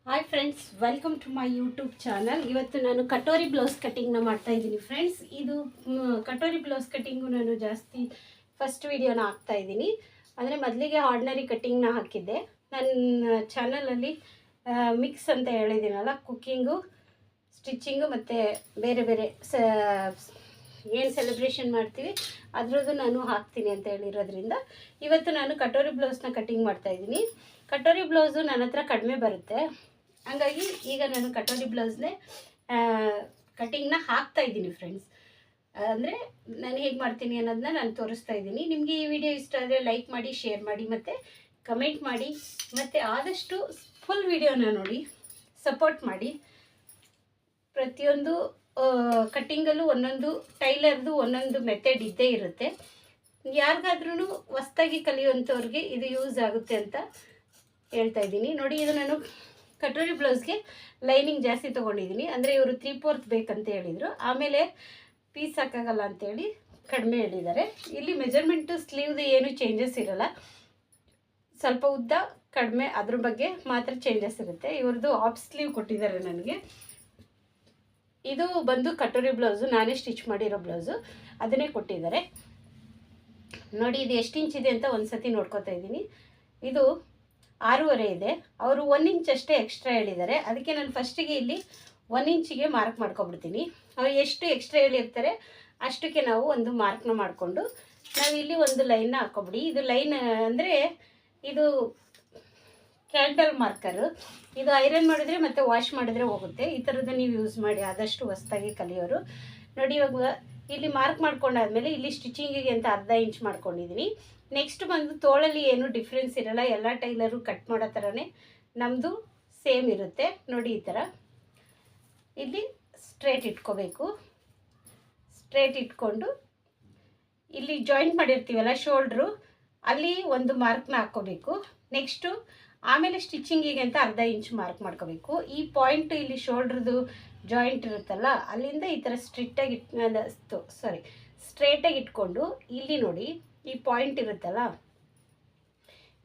Hi friends, welcome to my YouTube channel. ಇವತ್ತು ನಾನು katori blouse ಕಟ್ಟಿಂಗ್ನ ಮಾಡ್ತಾ ಇದ್ದೀನಿ ಫ್ರೆಂಡ್ಸ್. ಇದು ಕಟೋರಿ ಬ್ಲೌಸ್ ಕಟ್ಟಿಂಗು ನಾನು ಜಾಸ್ತಿ ಫಸ್ಟ್ ವಿಡಿಯೋನ ಹಾಕ್ತಾ ಇದ್ದೀನಿ. ಅಂದರೆ ಮೊದಲಿಗೆ ಆರ್ಡಿನರಿ ಕಟ್ಟಿಂಗ್ನ ಹಾಕಿದ್ದೆ. ನನ್ನ ಚಾನಲಲ್ಲಿ ಮಿಕ್ಸ್ ಅಂತ ಹೇಳಿದ್ದೀನಲ್ಲ, ಕುಕ್ಕಿಂಗು, ಸ್ಟಿಚ್ಚಿಂಗು ಮತ್ತು ಬೇರೆ ಬೇರೆ ಏನು ಸೆಲೆಬ್ರೇಷನ್ ಮಾಡ್ತೀವಿ ಅದರದ್ದು ನಾನು ಹಾಕ್ತೀನಿ ಅಂತ ಹೇಳಿರೋದ್ರಿಂದ ಇವತ್ತು ನಾನು ಕಟೋರಿ ಬ್ಲೌಸ್ನ ಕಟ್ಟಿಂಗ್ ಮಾಡ್ತಾಯಿದ್ದೀನಿ. ಕಟೋರಿ ಬ್ಲೌಸು ನನ್ನ ಹತ್ರ ಕಡಿಮೆ ಬರುತ್ತೆ, ಹಂಗಾಗಿ ಈಗ ನಾನು ಕಟೋರಿ ಬ್ಲೌಸ್ನೇ ಕಟ್ಟಿಂಗ್ನ ಹಾಕ್ತಾಯಿದ್ದೀನಿ ಫ್ರೆಂಡ್ಸ್. ಅಂದರೆ ನಾನು ಹೇಗೆ ಮಾಡ್ತೀನಿ ಅನ್ನೋದನ್ನ ನಾನು ತೋರಿಸ್ತಾ ಇದ್ದೀನಿ. ನಿಮಗೆ ಈ ವಿಡಿಯೋ ಇಷ್ಟ ಆದರೆ ಲೈಕ್ ಮಾಡಿ, ಶೇರ್ ಮಾಡಿ ಮತ್ತು ಕಮೆಂಟ್ ಮಾಡಿ, ಮತ್ತು ಆದಷ್ಟು ಫುಲ್ ವಿಡಿಯೋನ ನೋಡಿ ಸಪೋರ್ಟ್ ಮಾಡಿ. ಪ್ರತಿಯೊಂದು ಕಟ್ಟಿಂಗಲ್ಲೂ ಒಂದೊಂದು ಟೈಲರ್ದು ಒಂದೊಂದು ಮೆಥಡ್ ಇದ್ದೇ ಇರುತ್ತೆ. ಯಾರಿಗಾದ್ರೂ ಹೊಸ್ದಾಗಿ ಕಲಿಯುವಂಥವ್ರಿಗೆ ಇದು ಯೂಸ್ ಆಗುತ್ತೆ ಅಂತ ಹೇಳ್ತಾ ಇದ್ದೀನಿ. ನೋಡಿ, ಇದು ನಾನು ಕಟೋರಿ ಬ್ಲೌಸ್ಗೆ ಲೈನಿಂಗ್ ಜಾಸ್ತಿ ತೊಗೊಂಡಿದ್ದೀನಿ. ಅಂದರೆ ಇವರು 3/4 ಬೇಕಂತ ಹೇಳಿದರು. ಆಮೇಲೆ ಪೀಸ್ ಹಾಕಾಗಲ್ಲ ಅಂತೇಳಿ ಕಡಿಮೆ ಹೇಳಿದ್ದಾರೆ. ಇಲ್ಲಿ ಮೆಜರ್ಮೆಂಟು ಸ್ಲೀವ್ದು ಏನು ಚೇಂಜಸ್ ಇರೋಲ್ಲ, ಸ್ವಲ್ಪ ಉದ್ದ ಕಡಿಮೆ ಅದ್ರ ಬಗ್ಗೆ ಮಾತ್ರ ಚೇಂಜಸ್ ಇರುತ್ತೆ. ಇವ್ರದ್ದು ಆಫ್ ಸ್ಲೀವ್ ಕೊಟ್ಟಿದ್ದಾರೆ ನನಗೆ. ಇದು ಬಂದು ಕಟೋರಿ ಬ್ಲೌಸು, ನಾನೇ ಸ್ಟಿಚ್ ಮಾಡಿರೋ ಬ್ಲೌಸು, ಅದನ್ನೇ ಕೊಟ್ಟಿದ್ದಾರೆ. ನೋಡಿ, ಇದು ಎಷ್ಟು ಇಂಚಿದೆ ಅಂತ ಒಂದು ಸತಿ ನೋಡ್ಕೊತಾ ಇದ್ದೀನಿ. ಇದು 6.5 ಇದೆ. ಅವರು 1 ಇಂಚ್ ಅಷ್ಟೇ ಎಕ್ಸ್ಟ್ರಾ ಹೇಳಿದ್ದಾರೆ. ಅದಕ್ಕೆ ನಾನು ಫಸ್ಟಿಗೆ ಇಲ್ಲಿ 1 ಇಂಚಿಗೆ ಮಾರ್ಕ್ ಮಾಡ್ಕೊಬಿಡ್ತೀನಿ. ಅವ್ರು ಎಷ್ಟು ಎಕ್ಸ್ಟ್ರಾ ಹೇಳಿರ್ತಾರೆ ಅಷ್ಟಕ್ಕೆ ನಾವು ಒಂದು ಮಾರ್ಕ್ನ ಮಾಡಿಕೊಂಡು ನಾವು ಇಲ್ಲಿ ಒಂದು ಲೈನ್ನ ಹಾಕ್ಕೊಬಿಡಿ. ಇದು ಲೈನ್ ಅಂದರೆ ಇದು ಕ್ಯಾಂಡಲ್ ಮಾರ್ಕರು. ಇದು ಐರನ್ ಮಾಡಿದ್ರೆ ಮತ್ತು ವಾಶ್ ಮಾಡಿದ್ರೆ ಹೋಗುತ್ತೆ. ಈ ಥರದ್ದು ನೀವು ಯೂಸ್ ಮಾಡಿ, ಆದಷ್ಟು ಹೊಸ್ದಾಗಿ ಕಲಿಯೋರು. ನೋಡಿ, ಇವಾಗ ಇಲ್ಲಿ ಮಾರ್ಕ್ ಮಾಡ್ಕೊಂಡಾದ್ಮೇಲೆ ಇಲ್ಲಿ ಸ್ಟಿಚಿಂಗಿಗೆ ಅಂತ 1/2 ಇಂಚ್ ಮಾಡ್ಕೊಂಡಿದ್ದೀನಿ. ನೆಕ್ಸ್ಟ್ ಬಂದು ತೋಳಲ್ಲಿ ಏನು ಡಿಫ್ರೆನ್ಸ್ ಇರೋಲ್ಲ, ಎಲ್ಲ ಟೈಲರು ಕಟ್ ಮಾಡೋ ಥರನೇ ನಮ್ಮದು ಸೇಮ್ ಇರುತ್ತೆ. ನೋಡಿ, ಈ ಥರ ಇಲ್ಲಿ ಸ್ಟ್ರೇಟ್ ಇಟ್ಕೋಬೇಕು. ಸ್ಟ್ರೇಟ್ ಇಟ್ಕೊಂಡು ಇಲ್ಲಿ ಜಾಯಿಂಟ್ ಮಾಡಿರ್ತೀವಲ್ಲ ಶೋಲ್ಡ್ರು, ಅಲ್ಲಿ ಒಂದು ಮಾರ್ಕ್ನ ಹಾಕ್ಕೋಬೇಕು. ನೆಕ್ಸ್ಟು ಆಮೇಲೆ ಸ್ಟಿಚಿಂಗಿಗೆ ಅಂತ 1/2 ಇಂಚ್ ಮಾರ್ಕ್ ಮಾಡ್ಕೋಬೇಕು. ಈ ಪಾಯಿಂಟ್ ಇಲ್ಲಿ ಶೋಲ್ಡ್ರದು ಜಾಯಿಂಟ್ ಇರುತ್ತಲ್ಲ, ಅಲ್ಲಿಂದ ಈ ಥರ ಸ್ಟ್ರೇಟಾಗಿ ಇಟ್ಕೊಂಡು ಇಲ್ಲಿ ನೋಡಿ, ಈ ಪಾಯಿಂಟ್ ಇರುತ್ತಲ್ಲ,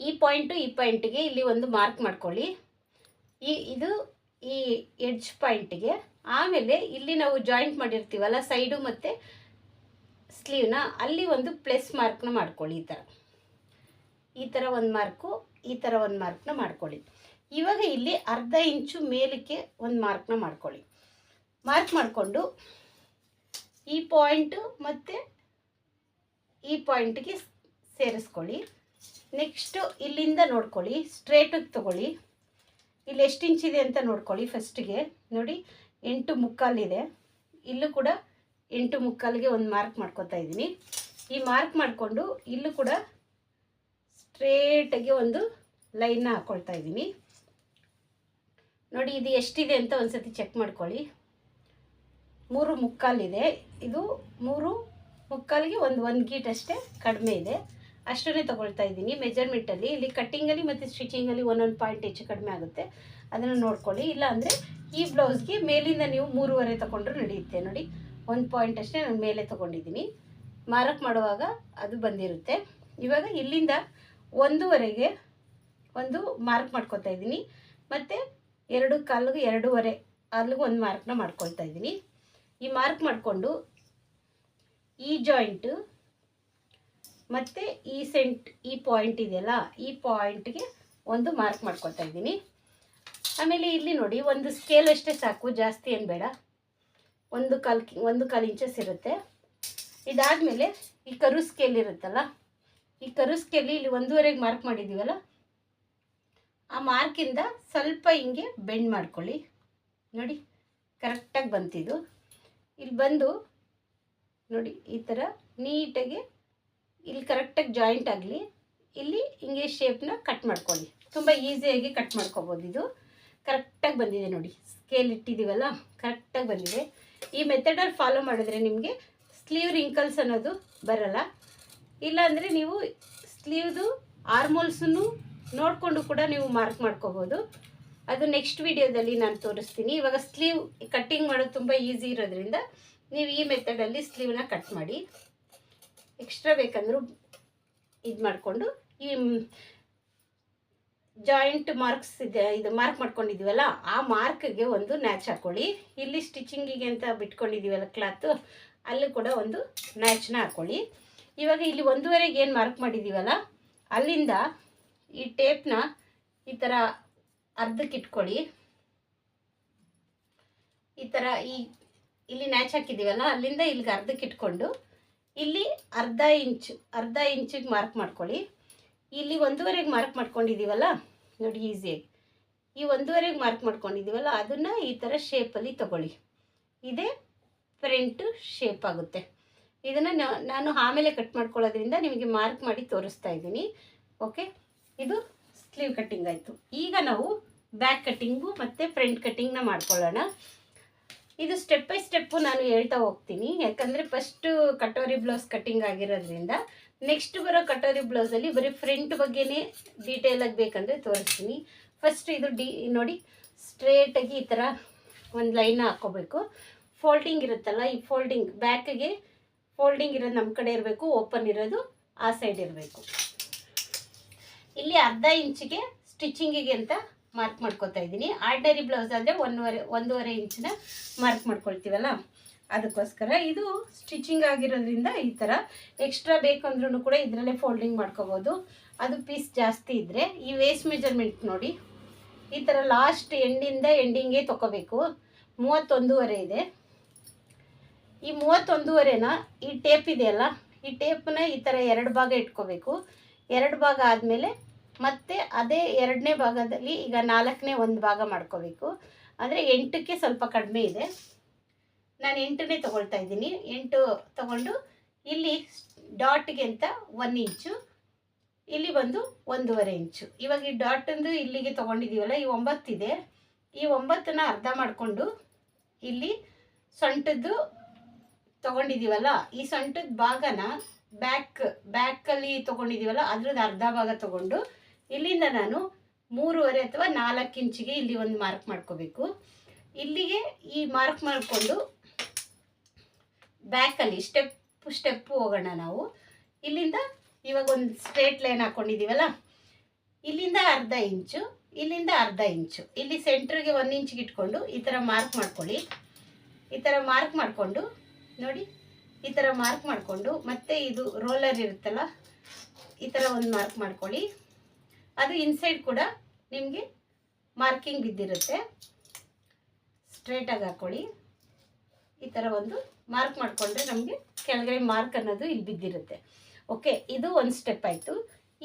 ಈ ಪಾಯಿಂಟಿಗೆ ಇಲ್ಲಿ ಒಂದು ಮಾರ್ಕ್ ಮಾಡ್ಕೊಳ್ಳಿ. ಈ ಎಡ್ಜ್ ಪಾಯಿಂಟಿಗೆ. ಆಮೇಲೆ ಇಲ್ಲಿ ನಾವು ಜಾಯಿಂಟ್ ಮಾಡಿರ್ತೀವಲ್ಲ ಸೈಡು ಮತ್ತು ಸ್ಲೀವ್ನ, ಅಲ್ಲಿ ಒಂದು ಪ್ಲಸ್ ಮಾರ್ಕ್ನ ಮಾಡ್ಕೊಳ್ಳಿ. ಈ ಥರ ಒಂದು ಮಾರ್ಕು, ಈ ಥರ ಒಂದು ಮಾರ್ಕ್ನ ಮಾಡ್ಕೊಳ್ಳಿ. ಇವಾಗ ಇಲ್ಲಿ 1/2 ಇಂಚು ಮೇಲಕ್ಕೆ ಒಂದು ಮಾರ್ಕ್ನ ಮಾಡ್ಕೊಳ್ಳಿ. ಮಾರ್ಕ್ ಮಾಡಿಕೊಂಡು ಈ ಪಾಯಿಂಟು ಮತ್ತು ಈ ಪಾಯಿಂಟಿಗೆ ಸೇರಿಸ್ಕೊಳ್ಳಿ. ನೆಕ್ಸ್ಟು ಇಲ್ಲಿಂದ ನೋಡ್ಕೊಳ್ಳಿ, ಸ್ಟ್ರೇಟಿಗೆ ತೊಗೊಳ್ಳಿ. ಇಲ್ಲಿ ಎಷ್ಟು ಇಂಚಿದೆ ಅಂತ ನೋಡ್ಕೊಳ್ಳಿ. ಫಸ್ಟಿಗೆ ನೋಡಿ, 8.75 ಇದೆ. ಇಲ್ಲೂ ಕೂಡ 8.75ಗೆ ಒಂದು ಮಾರ್ಕ್ ಮಾಡ್ಕೊತಾ ಇದ್ದೀನಿ. ಈ ಮಾರ್ಕ್ ಮಾಡಿಕೊಂಡು ಇಲ್ಲೂ ಕೂಡ ಸ್ಟ್ರೇಟಾಗಿ ಒಂದು ಲೈನ್ನ ಹಾಕ್ಕೊಳ್ತಾ ಇದ್ದೀನಿ. ನೋಡಿ, ಇದು ಎಷ್ಟಿದೆ ಅಂತ ಒಂದು ಸತಿ ಚೆಕ್ ಮಾಡ್ಕೊಳ್ಳಿ. 3.75 ಇದೆ. ಇದು 3.75ಗೆ ಒಂದು ಗೀಟ್ ಅಷ್ಟೇ ಕಡಿಮೆ ಇದೆ, ಅಷ್ಟನ್ನೇ ತೊಗೊಳ್ತಾ ಇದ್ದೀನಿ ಮೆಜರ್ಮೆಂಟಲ್ಲಿ. ಇಲ್ಲಿ ಕಟ್ಟಿಂಗಲ್ಲಿ ಮತ್ತು ಸ್ಟಿಚಿಂಗಲ್ಲಿ ಒಂದೊಂದು ಪಾಯಿಂಟ್ ಹೆಚ್ಚು ಕಡಿಮೆ ಆಗುತ್ತೆ, ಅದನ್ನು ನೋಡ್ಕೊಳ್ಳಿ. ಇಲ್ಲ ಅಂದರೆ ಈ ಬ್ಲೌಸ್ಗೆ ಮೇಲಿಂದ ನೀವು 3.5 ತೊಗೊಂಡ್ರೂ ನಡೆಯುತ್ತೆ. ನೋಡಿ, 1 ಪಾಯಿಂಟ್ ಅಷ್ಟೇ ನಾನು ಮೇಲೆ ತೊಗೊಂಡಿದ್ದೀನಿ. ಮಾರ್ಕ್ ಮಾಡುವಾಗ ಅದು ಬಂದಿರುತ್ತೆ. ಇವಾಗ ಇಲ್ಲಿಂದ 1.5ಗೆ ಒಂದು ಮಾರ್ಕ್ ಮಾಡ್ಕೊತಾ ಇದ್ದೀನಿ, ಮತ್ತು 2.25ಗೆ 2.5 ಅಲ್ಲಿಗೂ ಒಂದು ಮಾರ್ಕ್ನ ಮಾಡ್ಕೊಳ್ತಾ ಇದ್ದೀನಿ. ಈ ಮಾರ್ಕ್ ಮಾಡಿಕೊಂಡು ಈ ಜಾಯಿಂಟು ಮತ್ತು ಈ ಪಾಯಿಂಟ್ ಇದೆಯಲ್ಲ, ಈ ಪಾಯಿಂಟ್ಗೆ ಒಂದು ಮಾರ್ಕ್ ಮಾಡ್ಕೊತಾ ಇದ್ದೀನಿ. ಆಮೇಲೆ ಇಲ್ಲಿ ನೋಡಿ, ಒಂದು ಸ್ಕೇಲ್ ಅಷ್ಟೇ ಸಾಕು, ಜಾಸ್ತಿ ಏನು ಬೇಡ. 1.25 ಇಂಚಸ್ ಇರುತ್ತೆ. ಇದಾದಮೇಲೆ ಈ ಕರು ಸ್ಕೇಲ್ ಇರುತ್ತಲ್ಲ, ಈ ಕರು ಸ್ಕೇಲಿ ಇಲ್ಲಿ 1.5ಗೆ ಮಾರ್ಕ್ ಮಾಡಿದ್ದೀವಲ್ಲ, ಆ ಮಾರ್ಕಿಂದ ಸ್ವಲ್ಪ ಹಿಂಗೆ ಬೆಂಡ್ ಮಾಡ್ಕೊಳ್ಳಿ. ನೋಡಿ, ಕರೆಕ್ಟಾಗಿ ಬಂತಿದ್ದು. ಇಲ್ಲಿ ಬಂದು ನೋಡಿ, ಈ ಥರ ನೀಟಾಗಿ ಇಲ್ಲಿ ಕರೆಕ್ಟಾಗಿ ಜಾಯಿಂಟ್ ಆಗಲಿ. ಇಲ್ಲಿ ಹಿಂಗೆ ಶೇಪ್ನ ಕಟ್ ಮಾಡ್ಕೊಳ್ಳಿ. ತುಂಬ ಈಸಿಯಾಗಿ ಕಟ್ ಮಾಡ್ಕೊಬೋದು. ಇದು ಕರೆಕ್ಟಾಗಿ ಬಂದಿದೆ ನೋಡಿ, ಸ್ಕೇಲ್ ಇಟ್ಟಿದ್ದೀವಲ್ಲ, ಕರೆಕ್ಟಾಗಿ ಬಂದಿದೆ. ಈ ಮೆಥಡಲ್ಲಿ ಫಾಲೋ ಮಾಡಿದ್ರೆ ನಿಮಗೆ ಸ್ಲೀವ್ ರಿಂಕಲ್ಸ್ ಅನ್ನೋದು ಬರಲ್ಲ. ಇಲ್ಲಾಂದರೆ ನೀವು ಸ್ಲೀವ್ದು ಆರ್ಮೋಲ್ಸನ್ನು ನೋಡಿಕೊಂಡು ಕೂಡ ನೀವು ಮಾರ್ಕ್ ಮಾಡ್ಕೋಬೋದು. ಅದು ನೆಕ್ಸ್ಟ್ ವಿಡಿಯೋದಲ್ಲಿ ನಾನು ತೋರಿಸ್ತೀನಿ. ಇವಾಗ ಸ್ಲೀವ್ ಕಟ್ಟಿಂಗ್ ಮಾಡೋದು ತುಂಬ ಈಸಿ ಇರೋದ್ರಿಂದ ನೀವು ಈ ಮೆಥಡಲ್ಲಿ ಸ್ಲೀವ್ನ ಕಟ್ ಮಾಡಿ. ಎಕ್ಸ್ಟ್ರಾ ಬೇಕಂದ್ರೂ ಇದು ಮಾಡಿಕೊಂಡು ಈ ಜಾಯಿಂಟ್ ಮಾರ್ಕ್ಸ್ ಇದೆ, ಇದು ಮಾರ್ಕ್ ಮಾಡ್ಕೊಂಡಿದ್ದೀವಲ್ಲ ಆ ಮಾರ್ಕ್ಗೆ ಒಂದು ನ್ಯಾಚ್ ಹಾಕ್ಕೊಳ್ಳಿ. ಇಲ್ಲಿ ಸ್ಟಿಚಿಂಗಿಗೆ ಅಂತ ಬಿಟ್ಕೊಂಡಿದ್ದೀವಲ್ಲ ಕ್ಲಾತು, ಅಲ್ಲಿ ಕೂಡ ಒಂದು ನ್ಯಾಚ್ನ ಹಾಕ್ಕೊಳ್ಳಿ. ಇವಾಗ ಇಲ್ಲಿ 1.5ಗೆ ಏನು ಮಾರ್ಕ್ ಮಾಡಿದ್ದೀವಲ್ಲ ಅಲ್ಲಿಂದ ಈ ಟೇಪ್ನ ಈ ಥರ ಅರ್ಧಕ್ಕೆ ಇಟ್ಕೊಳ್ಳಿ. ಈ ಥರ ಇಲ್ಲಿ ನ್ಯಾಚ್ ಹಾಕಿದ್ದೀವಲ್ಲ ಅಲ್ಲಿಂದ ಇಲ್ಲಿಗೆ ಅರ್ಧಕ್ಕೆ ಇಟ್ಕೊಂಡು ಇಲ್ಲಿ ಅರ್ಧ ಇಂಚಿಗೆ ಮಾರ್ಕ್ ಮಾಡ್ಕೊಳ್ಳಿ. ಇಲ್ಲಿ 1.5ಗೆ ಮಾರ್ಕ್ ಮಾಡ್ಕೊಂಡಿದ್ದೀವಲ್ಲ ನೋಡಿ, ಈಸಿಯಾಗಿ ಈ 1.5ಗೆ ಮಾರ್ಕ್ ಮಾಡ್ಕೊಂಡಿದ್ದೀವಲ್ಲ ಅದನ್ನು ಈ ಥರ ಶೇಪಲ್ಲಿ ತಗೊಳ್ಳಿ. ಇದೇ ಫ್ರಂಟ್ ಶೇಪ್ ಆಗುತ್ತೆ. ಇದನ್ನು ನಾನು ಆಮೇಲೆ ಕಟ್ ಮಾಡ್ಕೊಳ್ಳೋದ್ರಿಂದ ನಿಮಗೆ ಮಾರ್ಕ್ ಮಾಡಿ ತೋರಿಸ್ತಾ ಇದ್ದೀನಿ. ಓಕೆ, ಇದು ಸ್ಲೀವ್ ಕಟ್ಟಿಂಗ್ ಆಯಿತು. ಈಗ ನಾವು ಬ್ಯಾಕ್ ಕಟ್ಟಿಂಗು ಮತ್ತು ಫ್ರಂಟ್ ಕಟ್ಟಿಂಗ್ನ ಮಾಡ್ಕೊಳ್ಳೋಣ. ಇದು ಸ್ಟೆಪ್ ಬೈ ಸ್ಟೆಪ್ಪು ನಾನು ಹೇಳ್ತಾ ಹೋಗ್ತೀನಿ, ಯಾಕಂದರೆ ಫಸ್ಟು ಕಟೋರಿ ಬ್ಲೌಸ್ ಕಟ್ಟಿಂಗ್ ಆಗಿರೋದ್ರಿಂದ ನೆಕ್ಸ್ಟ್ ಬರೋ ಕಟೋರಿ ಬ್ಲೌಸಲ್ಲಿ ಬರೀ ಫ್ರಂಟ್ ಬಗ್ಗೆನೇ ಡೀಟೇಲಾಗಿ ಬೇಕಂದರೆ ತೋರಿಸ್ತೀನಿ. ಫಸ್ಟ್ ಇದು ನೋಡಿ, ಸ್ಟ್ರೇಟಾಗಿ ಈ ಥರ ಒಂದು ಲೈನ ಹಾಕ್ಕೋಬೇಕು. ಫೋಲ್ಡಿಂಗ್ ಇರುತ್ತಲ್ಲ, ಈ ಫೋಲ್ಡಿಂಗ್ ಬ್ಯಾಕಿಗೆ ಫೋಲ್ಡಿಂಗ್ ಇರೋದು ನಮ್ಮ ಕಡೆ ಇರಬೇಕು, ಓಪನ್ ಇರೋದು ಆ ಸೈಡ್ ಇರಬೇಕು. ಇಲ್ಲಿ ಅರ್ಧ ಇಂಚಿಗೆ ಸ್ಟಿಚಿಂಗಿಗೆ ಅಂತ ಮಾರ್ಕ್ ಮಾಡ್ಕೊತಾ ಇದ್ದೀನಿ. ಆರ್ಡಿನರಿ ಬ್ಲೌಸ್ ಆದರೆ 1.5 ಇಂಚಿನ ಮಾರ್ಕ್ ಮಾಡ್ಕೊಳ್ತೀವಲ್ಲ ಅದಕ್ಕೋಸ್ಕರ. ಇದು ಸ್ಟಿಚಿಂಗ್ ಆಗಿರೋದ್ರಿಂದ ಈ ಥರ ಎಕ್ಸ್ಟ್ರಾ ಬೇಕಂದ್ರೂ ಕೂಡ ಇದರಲ್ಲೇ ಫೋಲ್ಡಿಂಗ್ ಮಾಡ್ಕೋಬೋದು. ಅದು ಪೀಸ್ ಜಾಸ್ತಿ ಇದ್ದರೆ ಈ ವೇಸ್ಟ್ ಮೆಜರ್ಮೆಂಟ್ ನೋಡಿ, ಈ ಥರ ಲಾಸ್ಟ್ ಎಂಡಿಂದ ಎಂಡಿಂಗೇ ತೊಗೋಬೇಕು. 31.5 ಇದೆ. ಈ 31.5ನ ಈ ಟೇಪ್ ಇದೆಯಲ್ಲ, ಈ ಟೇಪನ್ನ ಈ ಥರ 2 ಭಾಗ ಇಟ್ಕೋಬೇಕು. 2 ಭಾಗ ಆದಮೇಲೆ ಮತ್ತೆ ಅದೇ 2ನೇ ಭಾಗದಲ್ಲಿ ಈಗ 4ನೇ ಒಂದು ಭಾಗ ಮಾಡ್ಕೋಬೇಕು. ಅಂದರೆ 8ಕ್ಕೆ ಸ್ವಲ್ಪ ಕಡಿಮೆ ಇದೆ, ನಾನು 8ನೇ ತೊಗೊಳ್ತಾ ಇದ್ದೀನಿ. 8 ತೊಗೊಂಡು ಇಲ್ಲಿ ಡಾಟ್ಗೆ ಅಂತ 1 ಇಂಚು, ಇಲ್ಲಿ ಬಂದು 1.5 ಇಂಚು. ಇವಾಗ ಈ ಡಾಟಂದು ಇಲ್ಲಿಗೆ ತೊಗೊಂಡಿದ್ದೀವಲ್ಲ, ಈ 9 ಇದೆ. ಈ 9ನ ಅರ್ಧ ಮಾಡಿಕೊಂಡು ಇಲ್ಲಿ ಸೊಂಟದ್ದು ತೊಗೊಂಡಿದ್ದೀವಲ್ಲ, ಈ ಸೊಂಟದ ಭಾಗನ ಬ್ಯಾಕಲ್ಲಿ ತೊಗೊಂಡಿದ್ದೀವಲ್ಲ ಅದ್ರದ್ದು ಅರ್ಧ ಭಾಗ ತೊಗೊಂಡು ಇಲ್ಲಿಂದ ನಾನು 3.5 ಅಥವಾ 4 ಇಂಚಿಗೆ ಇಲ್ಲಿ ಒಂದು ಮಾರ್ಕ್ ಮಾಡ್ಕೋಬೇಕು. ಇಲ್ಲಿಗೆ ಈ ಮಾರ್ಕ್ ಮಾಡಿಕೊಂಡು ಬ್ಯಾಕಲ್ಲಿ ಸ್ಟೆಪ್ಪು ಹೋಗೋಣ ನಾವು. ಇಲ್ಲಿಂದ ಇವಾಗ ಒಂದು ಸ್ಟ್ರೇಟ್ ಲೈನ್ ಹಾಕ್ಕೊಂಡಿದ್ದೀವಲ್ಲ, ಇಲ್ಲಿಂದ ಅರ್ಧ ಇಂಚು, ಇಲ್ಲಿಂದ ಅರ್ಧ ಇಂಚು, ಇಲ್ಲಿ ಸೆಂಟ್ರಿಗೆ 1 ಇಂಚಿಗೆ ಇಟ್ಕೊಂಡು ಈ ಥರ ಮಾರ್ಕ್ ಮಾಡ್ಕೊಳ್ಳಿ. ಈ ಥರ ಮಾರ್ಕ್ ಮಾಡಿಕೊಂಡು ನೋಡಿ, ಈ ಥರ ಮಾರ್ಕ್ ಮಾಡಿಕೊಂಡು ಮತ್ತೆ ಇದು ರೋಲರ್ ಇರುತ್ತಲ್ಲ, ಈ ಥರ ಒಂದು ಮಾರ್ಕ್ ಮಾಡ್ಕೊಳ್ಳಿ. ಅದು ಇನ್ಸೈಡ್ ಕೂಡ ನಿಮಗೆ ಮಾರ್ಕಿಂಗ್ ಬಿದ್ದಿರುತ್ತೆ. ಸ್ಟ್ರೇಟಾಗಿ ಹಾಕ್ಕೊಳ್ಳಿ. ಈ ಥರ ಒಂದು ಮಾರ್ಕ್ ಮಾಡಿಕೊಂಡ್ರೆ ನಮಗೆ ಕೆಳಗಡೆ ಮಾರ್ಕ್ ಅನ್ನೋದು ಇಲ್ಲಿ ಬಿದ್ದಿರುತ್ತೆ. ಓಕೆ, ಇದು ಒಂದು ಸ್ಟೆಪ್ ಆಯಿತು.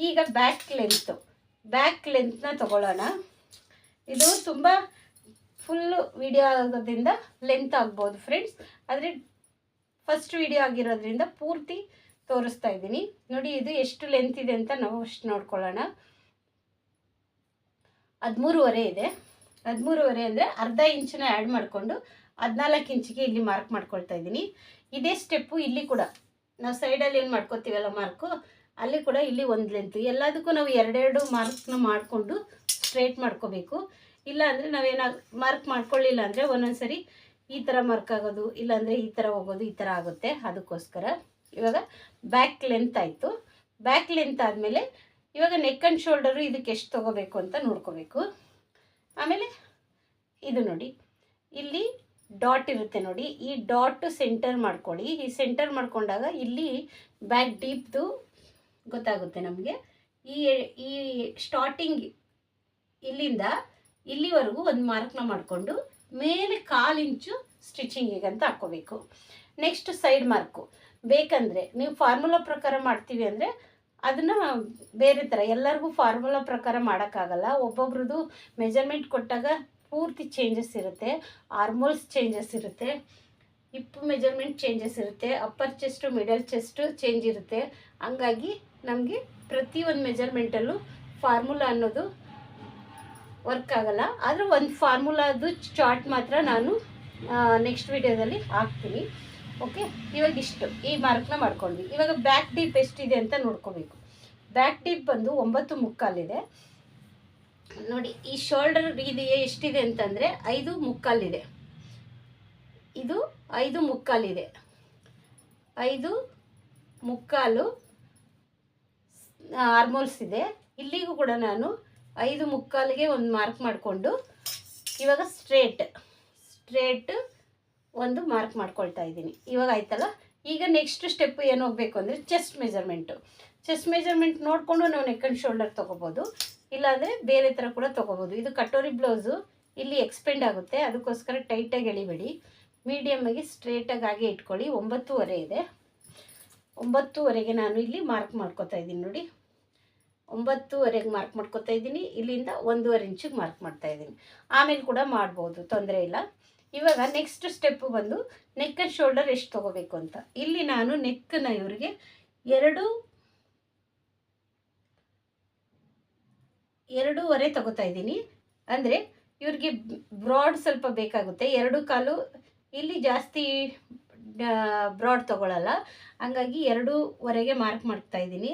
ಈಗ ಬ್ಯಾಕ್ ಲೆಂತ್ನ ತಗೊಳ್ಳೋಣ. ಇದು ತುಂಬ ಫುಲ್ಲು ವಿಡಿಯೋ ಆಗೋದ್ರಿಂದ ಲೆಂತ್ ಆಗ್ಬೋದು ಫ್ರೆಂಡ್ಸ್, ಆದರೆ ಫಸ್ಟ್ ವಿಡಿಯೋ ಆಗಿರೋದ್ರಿಂದ ಪೂರ್ತಿ ತೋರಿಸ್ತಾ ಇದ್ದೀನಿ. ನೋಡಿ, ಇದು ಎಷ್ಟು ಲೆಂತ್ ಇದೆ ಅಂತ ನಾವು ಅಷ್ಟು ನೋಡ್ಕೊಳ್ಳೋಣ. 13.5 ಇದೆ. 13.5 ಅಂದರೆ ಅರ್ಧ ಇಂಚನ್ನ ಆ್ಯಡ್ ಮಾಡಿಕೊಂಡು 14 ಇಂಚಿಗೆ ಇಲ್ಲಿ ಮಾರ್ಕ್ ಮಾಡ್ಕೊಳ್ತಾ ಇದ್ದೀನಿ. ಇದೇ ಸ್ಟೆಪ್ಪು ಇಲ್ಲಿ ಕೂಡ ನಾವು ಸೈಡಲ್ಲಿ ಏನು ಮಾಡ್ಕೊತೀವಲ್ಲ ಮಾರ್ಕು, ಅಲ್ಲಿ ಕೂಡ ಇಲ್ಲಿ ಒಂದು ಲೆಂತು. ಎಲ್ಲದಕ್ಕೂ ನಾವು 2 ಮಾರ್ಕ್ನ ಮಾಡಿಕೊಂಡು ಸ್ಟ್ರೇಟ್ ಮಾಡ್ಕೋಬೇಕು. ಇಲ್ಲ ಅಂದರೆ ನಾವೇನಾಗ ಮಾರ್ಕ್ ಮಾಡ್ಕೊಳ್ಳಿಲ್ಲ ಅಂದರೆ ಒಂದೊಂದು ಸರಿ ಈ ಥರ ಮಾರ್ಕ್ ಆಗೋದು, ಇಲ್ಲಾಂದರೆ ಈ ಥರ ಹೋಗೋದು, ಈ ಥರ ಆಗುತ್ತೆ. ಅದಕ್ಕೋಸ್ಕರ ಇವಾಗ ಬ್ಯಾಕ್ ಲೆಂತ್ ಆಯಿತು. ಬ್ಯಾಕ್ ಲೆಂತ್ ಆದಮೇಲೆ ಇವಾಗ ನೆಕ್ ಆ್ಯಂಡ್ ಶೋಲ್ಡರು ಇದಕ್ಕೆ ಎಷ್ಟು ತೊಗೋಬೇಕು ಅಂತ ನೋಡ್ಕೋಬೇಕು. ಆಮೇಲೆ ಇದು ನೋಡಿ, ಇಲ್ಲಿ ಡಾಟ್ ಇರುತ್ತೆ ನೋಡಿ, ಈ ಡಾಟ್ ಸೆಂಟರ್ ಮಾಡ್ಕೊಳ್ಳಿ. ಈ ಸೆಂಟರ್ ಮಾಡ್ಕೊಂಡಾಗ ಇಲ್ಲಿ ಬ್ಯಾಕ್ ಡೀಪ್ದು ಗೊತ್ತಾಗುತ್ತೆ ನಮಗೆ. ಈ ಸ್ಟಾರ್ಟಿಂಗ್ ಇಲ್ಲಿಂದ ಇಲ್ಲಿವರೆಗೂ ಒಂದು ಮಾರ್ಕ್ನ ಮಾಡಿಕೊಂಡು ಮೇಲೆ 1/4 ಇಂಚು ಸ್ಟಿಚಿಂಗಿಗೆ ಅಂತ ಹಾಕ್ಕೋಬೇಕು. ನೆಕ್ಸ್ಟ್ ಸೈಡ್ ಮಾರ್ಕು ಬೇಕಂದರೆ ನೀವು ಫಾರ್ಮುಲಾ ಪ್ರಕಾರ ಮಾಡ್ತೀವಿ ಅಂದರೆ ಅದನ್ನು ಬೇರೆ ಥರ, ಎಲ್ಲರಿಗೂ ಫಾರ್ಮುಲಾ ಪ್ರಕಾರ ಮಾಡೋಕ್ಕಾಗಲ್ಲ. ಒಬ್ಬೊಬ್ರದ್ದು ಮೆಜರ್ಮೆಂಟ್ ಕೊಟ್ಟಾಗ ಪೂರ್ತಿ ಚೇಂಜಸ್ ಇರುತ್ತೆ. ಆರ್ಮೋಲ್ಸ್ ಚೇಂಜಸ್ ಇರುತ್ತೆ, ಹಿಪ್ ಮೆಜರ್ಮೆಂಟ್ ಚೇಂಜಸ್ ಇರುತ್ತೆ, upper chest middle chest change ಇರುತ್ತೆ. ಹಂಗಾಗಿ ನಮಗೆ ಪ್ರತಿಯೊಂದು ಮೆಜರ್ಮೆಂಟಲ್ಲೂ ಫಾರ್ಮುಲಾ ಅನ್ನೋದು ವರ್ಕ್ ಆಗಲ್ಲ. ಆದರೆ ಒಂದು ಫಾರ್ಮುಲಾದು ಚಾರ್ಟ್ ಮಾತ್ರ ನಾನು ನೆಕ್ಸ್ಟ್ ವಿಡಿಯೋದಲ್ಲಿ ಹಾಕ್ತೀನಿ. ಓಕೆ, ಇವಾಗ ಇಷ್ಟು ಈ ಮಾರ್ಕ್ನ ಮಾಡ್ಕೊಂಡ್ವಿ. ಇವಾಗ ಬ್ಯಾಕ್ ಡೀಪ್ ಎಷ್ಟಿದೆ ಅಂತ ನೋಡ್ಕೋಬೇಕು. ಬ್ಯಾಕ್ ಡೀಪ್ ಬಂದು 9.25 ಇದೆ ನೋಡಿ. ಈ ಶೋಲ್ಡರ್ ಇದು ಎಷ್ಟಿದೆ ಅಂತಂದರೆ 5.25 ಇದೆ. ಇದು 5.25 ಇದೆ. 5.25 ಆರ್ಮೋಲ್ಸ್ ಇದೆ. ಇಲ್ಲಿಗೂ ಕೂಡ ನಾನು 5:45ಗೆ ಒಂದು ಮಾರ್ಕ್ ಮಾಡಿಕೊಂಡು ಇವಾಗ ಸ್ಟ್ರೇಟ್ ಒಂದು ಮಾರ್ಕ್ ಮಾಡ್ಕೊಳ್ತಾ ಇದ್ದೀನಿ. ಇವಾಗ ಆಯ್ತಲ್ಲ. ಈಗ ನೆಕ್ಸ್ಟ್ ಸ್ಟೆಪ್ ಏನು ಹೋಗಬೇಕು ಅಂದರೆ ಚೆಸ್ಟ್ ಮೆಜರ್ಮೆಂಟ್ ನೋಡಿಕೊಂಡು ನಾವು ನೆಕ್ ಆ್ಯಂಡ್ ಶೋಲ್ಡರ್ ತೊಗೋಬೋದು, ಇಲ್ಲಾಂದರೆ ಬೇರೆ ಥರ ಕೂಡ ತೊಗೋಬೋದು. ಇದು ಕಟೋರಿ ಬ್ಲೌಸು ಇಲ್ಲಿ ಎಕ್ಸ್ಪೆಂಡ್ ಆಗುತ್ತೆ, ಅದಕ್ಕೋಸ್ಕರ ಟೈಟಾಗಿ ಎಳಿಬೇಡಿ, ಮೀಡಿಯಮ್ಮಾಗಿ ಸ್ಟ್ರೇಟಾಗಿ ಹಾಗೆ ಇಟ್ಕೊಳ್ಳಿ. 9:15 ಇದೆ. 9:15ಗೆ ನಾನು ಇಲ್ಲಿ ಮಾರ್ಕ್ ಮಾಡ್ಕೊತಾ ಇದ್ದೀನಿ ನೋಡಿ. 9:15ಗೆ ಮಾರ್ಕ್ ಮಾಡ್ಕೊತಾ ಇದ್ದೀನಿ. ಇಲ್ಲಿಂದ 1.5 ಇಂಚಿಗೆ ಮಾರ್ಕ್ ಮಾಡ್ತಾ ಇದ್ದೀನಿ. ಆಮೇಲೆ ಕೂಡ ಮಾಡ್ಬೋದು, ತೊಂದರೆ ಇಲ್ಲ. ಇವಾಗ ನೆಕ್ಸ್ಟ್ ಸ್ಟೆಪ್ಪು ಬಂದು ನೆಕ್ ಆ್ಯಂಡ್ ಶೋಲ್ಡರ್ ಎಷ್ಟು ತೊಗೋಬೇಕು ಅಂತ. ಇಲ್ಲಿ ನಾನು ನೆಕ್ಕನ್ನ ಇವರಿಗೆ 2.5 ತೊಗೋತಾ ಇದ್ದೀನಿ. ಅಂದರೆ ಇವ್ರಿಗೆ ಬ್ರಾಡ್ ಸ್ವಲ್ಪ ಬೇಕಾಗುತ್ತೆ, 2.25 ಇಲ್ಲಿ ಜಾಸ್ತಿ ಬ್ರಾಡ್ ತೊಗೊಳ್ಳಲ್ಲ, ಹಂಗಾಗಿ 2.5ಗೆ ಮಾರ್ಕ್ ಮಾಡ್ತಾ ಇದ್ದೀನಿ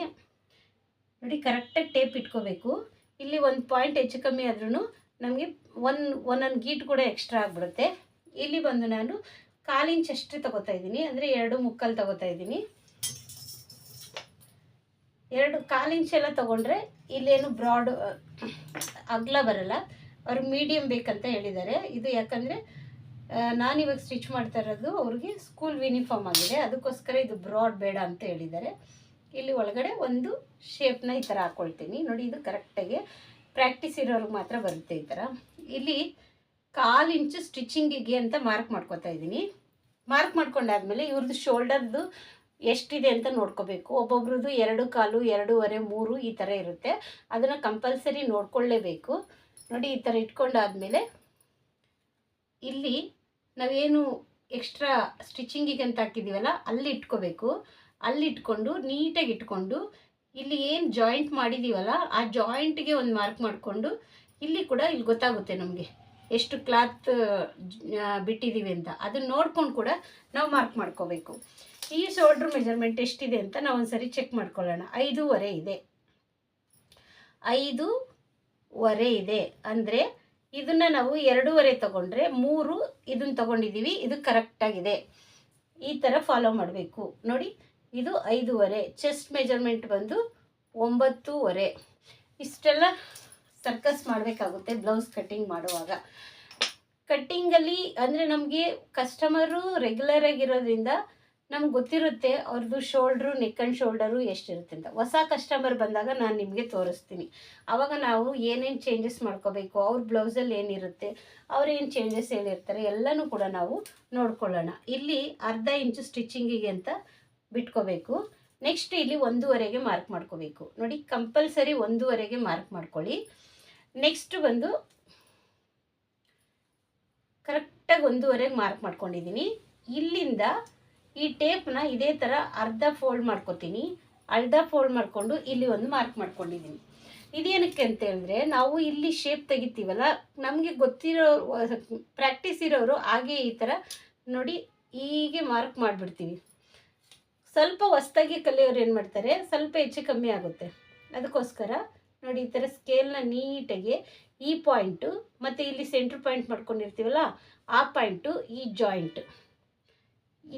ನೋಡಿ. ಕರೆಕ್ಟಾಗಿ ಟೇಪ್ ಇಟ್ಕೋಬೇಕು. ಇಲ್ಲಿ 1 ಪಾಯಿಂಟ್ ಹೆಚ್ಚು ಕಮ್ಮಿ ಆದ್ರೂ ನಮಗೆ ಒಂದೊಂದು ಗೀಟ್ ಕೂಡ ಎಕ್ಸ್ಟ್ರಾ ಆಗಿಬಿಡುತ್ತೆ. ಇಲ್ಲಿ ಬಂದು ನಾನು 1/4 ಇಂಚ್ ಅಷ್ಟೇ ತೊಗೋತಾ ಇದ್ದೀನಿ, ಅಂದರೆ 2.25 ತೊಗೋತಾ ಇದ್ದೀನಿ. 1/4 ಇಂಚ್ ಎಲ್ಲ ತೊಗೊಂಡ್ರೆ ಇಲ್ಲೇನು ಬ್ರಾಡ್ ಅಗಲ ಬರಲ್ಲ. ಅವ್ರು ಮೀಡಿಯಮ್ ಬೇಕಂತ ಹೇಳಿದ್ದಾರೆ. ಇದು ಯಾಕಂದರೆ ನಾನಿವಾಗ ಸ್ಟಿಚ್ ಮಾಡ್ತಾ ಇರೋದು ಅವ್ರಿಗೆ ಸ್ಕೂಲ್ ಯೂನಿಫಾರ್ಮ್ ಆಗಿದೆ, ಅದಕ್ಕೋಸ್ಕರ ಇದು ಬ್ರಾಡ್ ಬೇಡ ಅಂತ ಹೇಳಿದ್ದಾರೆ. ಇಲ್ಲಿ ಒಳಗಡೆ ಒಂದು ಶೇಪ್ನ ಈ ಥರ ಹಾಕ್ಕೊಳ್ತೀನಿ ನೋಡಿ. ಇದು ಕರೆಕ್ಟಾಗಿ ಪ್ರಾಕ್ಟೀಸ್ ಇರೋರಿಗೆ ಮಾತ್ರ ಬರುತ್ತೆ ಈ ಥರ. ಇಲ್ಲಿ 1/4 ಇಂಚು ಸ್ಟಿಚಿಂಗಿಗೆ ಅಂತ ಮಾರ್ಕ್ ಮಾಡ್ಕೊತಾ ಇದ್ದೀನಿ. ಮಾರ್ಕ್ ಮಾಡ್ಕೊಂಡಾದ್ಮೇಲೆ ಇವ್ರದ್ದು ಶೋಲ್ಡರ್ದು ಎಷ್ಟಿದೆ ಅಂತ ನೋಡ್ಕೋಬೇಕು. ಒಬ್ಬೊಬ್ರದ್ದು 2.25, 2.5, 3 ಈ ಥರ ಇರುತ್ತೆ. ಅದನ್ನು ಕಂಪಲ್ಸರಿ ನೋಡ್ಕೊಳ್ಳೇಬೇಕು ನೋಡಿ. ಈ ಥರ ಇಟ್ಕೊಂಡಾದ್ಮೇಲೆ ಇಲ್ಲಿ ನಾವೇನು ಎಕ್ಸ್ಟ್ರಾ ಸ್ಟಿಚಿಂಗಿಗೆ ಅಂತ ಹಾಕಿದ್ದೀವಲ್ಲ ಅಲ್ಲಿ ಇಟ್ಕೋಬೇಕು. ಅಲ್ಲಿ ಇಟ್ಕೊಂಡು ನೀಟಾಗಿ ಇಟ್ಕೊಂಡು ಇಲ್ಲಿ ಏನು ಜಾಯಿಂಟ್ ಮಾಡಿದ್ದೀವಲ್ಲ ಆ ಜಾಯಿಂಟ್ಗೆ ಒಂದು ಮಾರ್ಕ್ ಮಾಡಿಕೊಂಡು ಇಲ್ಲಿ ಕೂಡ ಇಲ್ಲಿ ಗೊತ್ತಾಗುತ್ತೆ ನಮಗೆ ಎಷ್ಟು ಕ್ಲಾತ್ ಬಿಟ್ಟಿದ್ದೀವಿ ಅಂತ. ಅದನ್ನ ನೋಡ್ಕೊಂಡು ಕೂಡ ನಾವು ಮಾರ್ಕ್ ಮಾಡ್ಕೋಬೇಕು. ಈ ಶೋಲ್ಡ್ರ್ ಮೆಜರ್ಮೆಂಟ್ ಎಷ್ಟಿದೆ ಅಂತ ನಾವು ಒಂದ್ಸರಿ ಚೆಕ್ ಮಾಡ್ಕೊಳ್ಳೋಣ. 5.5 ಇದೆ. 5.5 ಇದೆ ಅಂದರೆ ಇದನ್ನು ನಾವು 2.5 ತೊಗೊಂಡ್ರೆ 3 ಇದನ್ನು ತೊಗೊಂಡಿದ್ದೀವಿ, ಇದು ಕರೆಕ್ಟಾಗಿದೆ. ಈ ಥರ ಫಾಲೋ ಮಾಡಬೇಕು ನೋಡಿ. ಇದು 5.5. ಚೆಸ್ಟ್ ಮೆಜರ್ಮೆಂಟ್ ಬಂದು 9.5. ಇಷ್ಟೆಲ್ಲ ಸರ್ಕಸ್ ಮಾಡಬೇಕಾಗುತ್ತೆ ಬ್ಲೌಸ್ ಕಟ್ಟಿಂಗ್ ಮಾಡುವಾಗ. ಕಟ್ಟಿಂಗಲ್ಲಿ ಅಂದರೆ ನಮಗೆ ಕಸ್ಟಮರು ರೆಗ್ಯುಲರ್ ಆಗಿರೋದ್ರಿಂದ ನಮ್ಗೆ ಗೊತ್ತಿರುತ್ತೆ ಅವ್ರದ್ದು ಶೋಲ್ಡ್ರು, ನೆಕ್ ಆ್ಯಂಡ್ ಶೋಲ್ಡರು ಎಷ್ಟಿರುತ್ತೆ ಅಂತ. ಹೊಸ ಕಸ್ಟಮರ್ ಬಂದಾಗ ನಾನು ನಿಮಗೆ ತೋರಿಸ್ತೀನಿ. ಆವಾಗ ನಾವು ಏನೇನು ಚೇಂಜಸ್ ಮಾಡ್ಕೋಬೇಕು, ಅವ್ರ ಬ್ಲೌಸಲ್ಲಿ ಏನಿರುತ್ತೆ, ಅವ್ರೇನು ಚೇಂಜಸ್ ಹೇಳಿರ್ತಾರೆ ಎಲ್ಲನೂ ಕೂಡ ನಾವು ನೋಡ್ಕೊಳ್ಳೋಣ. ಇಲ್ಲಿ 1/2 ಇಂಚು ಸ್ಟಿಚಿಂಗಿಗೆ ಅಂತ ಬಿಟ್ಕೋಬೇಕು. ನೆಕ್ಸ್ಟ್ ಇಲ್ಲಿ 1.5ಗೆ ಮಾರ್ಕ್ ಮಾಡ್ಕೋಬೇಕು ನೋಡಿ. ಕಂಪಲ್ಸರಿ 1.5ಗೆ ಮಾರ್ಕ್ ಮಾಡ್ಕೊಳ್ಳಿ. ನೆಕ್ಸ್ಟ್ ಬಂದು ಕರೆಕ್ಟಾಗಿ 1.5ಗೆ ಮಾರ್ಕ್ ಮಾಡ್ಕೊಂಡಿದ್ದೀನಿ. ಇಲ್ಲಿಂದ ಈ ಟೇಪ್ನ ಇದೇ ಥರ ಅರ್ಧ ಫೋಲ್ಡ್ ಮಾಡ್ಕೊತೀನಿ. ಅರ್ಧ ಫೋಲ್ಡ್ ಮಾಡಿಕೊಂಡು ಇಲ್ಲಿ ಒಂದು ಮಾರ್ಕ್ ಮಾಡ್ಕೊಂಡಿದ್ದೀನಿ. ಇದೇನಕ್ಕೆ ಅಂತ ಹೇಳಿದ್ರೆ ನಾವು ಇಲ್ಲಿ ಶೇಪ್ ತೆಗಿತೀವಲ್ಲ, ನಮಗೆ ಗೊತ್ತಿರೋ ಪ್ರಾಕ್ಟೀಸ್ ಇರೋರು ಹಾಗೆ ಈ ಥರ ನೋಡಿ ಹೀಗೆ ಮಾರ್ಕ್ ಮಾಡಿಬಿಡ್ತೀವಿ. ಸ್ವಲ್ಪ ಹೊಸ್ದಾಗಿ ಕಲಿಯೋರು ಏನು ಮಾಡ್ತಾರೆ, ಸ್ವಲ್ಪ ಹೆಚ್ಚು ಕಮ್ಮಿ ಆಗುತ್ತೆ. ಅದಕ್ಕೋಸ್ಕರ ನೋಡಿ ಈ ಥರ ಸ್ಕೇಲ್ನ ನೀಟಾಗಿ ಈ ಪಾಯಿಂಟು ಮತ್ತು ಇಲ್ಲಿ ಸೆಂಟ್ರ್ ಪಾಯಿಂಟ್ ಮಾಡ್ಕೊಂಡಿರ್ತೀವಲ್ಲ ಆ ಪಾಯಿಂಟು, ಈ ಜಾಯಿಂಟ್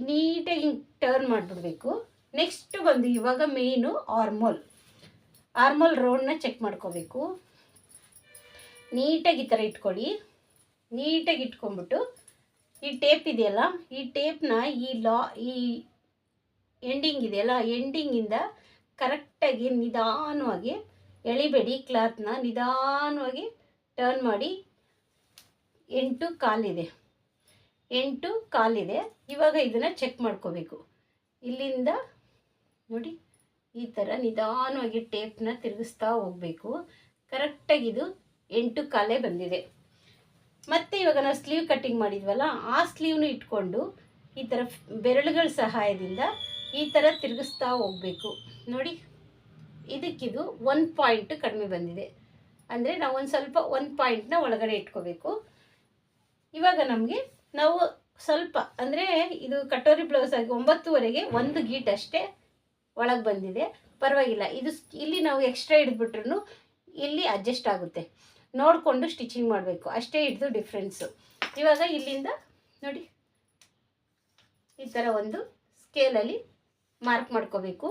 ನೀಟಾಗಿ ಟರ್ನ್ ಮಾಡಿಬಿಡ್ಬೇಕು. ನೆಕ್ಸ್ಟ್ ಬಂದು ಇವಾಗ ಮೇಯ್ನು ಆರ್ಮೋಲ್ ರೌಂಡ್ನ ಚೆಕ್ ಮಾಡ್ಕೋಬೇಕು. ನೀಟಾಗಿ ಈ ಥರ ಇಟ್ಕೊಳ್ಳಿ. ನೀಟಾಗಿ ಇಟ್ಕೊಂಡ್ಬಿಟ್ಟು ಈ ಟೇಪ್ ಇದೆಯಲ್ಲ, ಈ ಟೇಪ್ನ ಈ ಎಂಡಿಂಗ್ ಇದೆಯಲ್ಲ, ಎಂಡಿಂಗಿಂದ ಕರೆಕ್ಟಾಗಿ ನಿಧಾನವಾಗಿ ಎಳಿಬೇಡಿ. ಕ್ಲಾತ್ನ ನಿಧಾನವಾಗಿ ಟರ್ನ್ ಮಾಡಿ. 8.25 ಇದೆ. 8.25 ಇದೆ. ಇವಾಗ ಇದನ್ನು ಚೆಕ್ ಮಾಡ್ಕೋಬೇಕು. ಇಲ್ಲಿಂದ ನೋಡಿ ಈ ಥರ ನಿಧಾನವಾಗಿ ಟೇಪ್ನ ತಿರುಗಿಸ್ತಾ ಹೋಗಬೇಕು. ಕರೆಕ್ಟಾಗಿ ಇದು 8.25 ಬಂದಿದೆ. ಮತ್ತು ಇವಾಗ ನಾವು ಸ್ಲೀವ್ ಕಟ್ಟಿಂಗ್ ಮಾಡಿದ್ವಲ್ಲ ಆ ಸ್ಲೀವ್ನು ಇಟ್ಕೊಂಡು ಈ ಥರ ಬೆರಳುಗಳ ಸಹಾಯದಿಂದ ಈ ಥರ ತಿರುಗಿಸ್ತಾ ಹೋಗಬೇಕು ನೋಡಿ. ಇದಕ್ಕಿದು 1 ಪಾಯಿಂಟ್ ಕಡಿಮೆ ಬಂದಿದೆ, ಅಂದರೆ ನಾವು ಒಂದು ಸ್ವಲ್ಪ 1 ಪಾಯಿಂಟ್ನ ಒಳಗಡೆ ಇಟ್ಕೋಬೇಕು. ಇವಾಗ ನಾವು ಸ್ವಲ್ಪ ಅಂದರೆ ಇದು ಕಟೋರಿ ಬ್ಲೌಸ್ ಆಗಿ 9.25ಗೆ 1 ಗೀಟ್ ಅಷ್ಟೇ ಒಳಗೆ ಬಂದಿದೆ, ಪರವಾಗಿಲ್ಲ. ಇದು ಇಲ್ಲಿ ನಾವು ಎಕ್ಸ್ಟ್ರಾ ಹಿಡಿದ್ಬಿಟ್ರು ಇಲ್ಲಿ ಅಡ್ಜಸ್ಟ್ ಆಗುತ್ತೆ, ನೋಡಿಕೊಂಡು ಸ್ಟಿಚಿಂಗ್ ಮಾಡಬೇಕು ಅಷ್ಟೇ. ಹಿಡಿದು ಡಿಫ್ರೆನ್ಸು. ಇವಾಗ ಇಲ್ಲಿಂದ ನೋಡಿ ಈ ಥರ ಒಂದು ಸ್ಕೇಲಲ್ಲಿ ಮಾರ್ಕ್ ಮಾಡ್ಕೋಬೇಕು.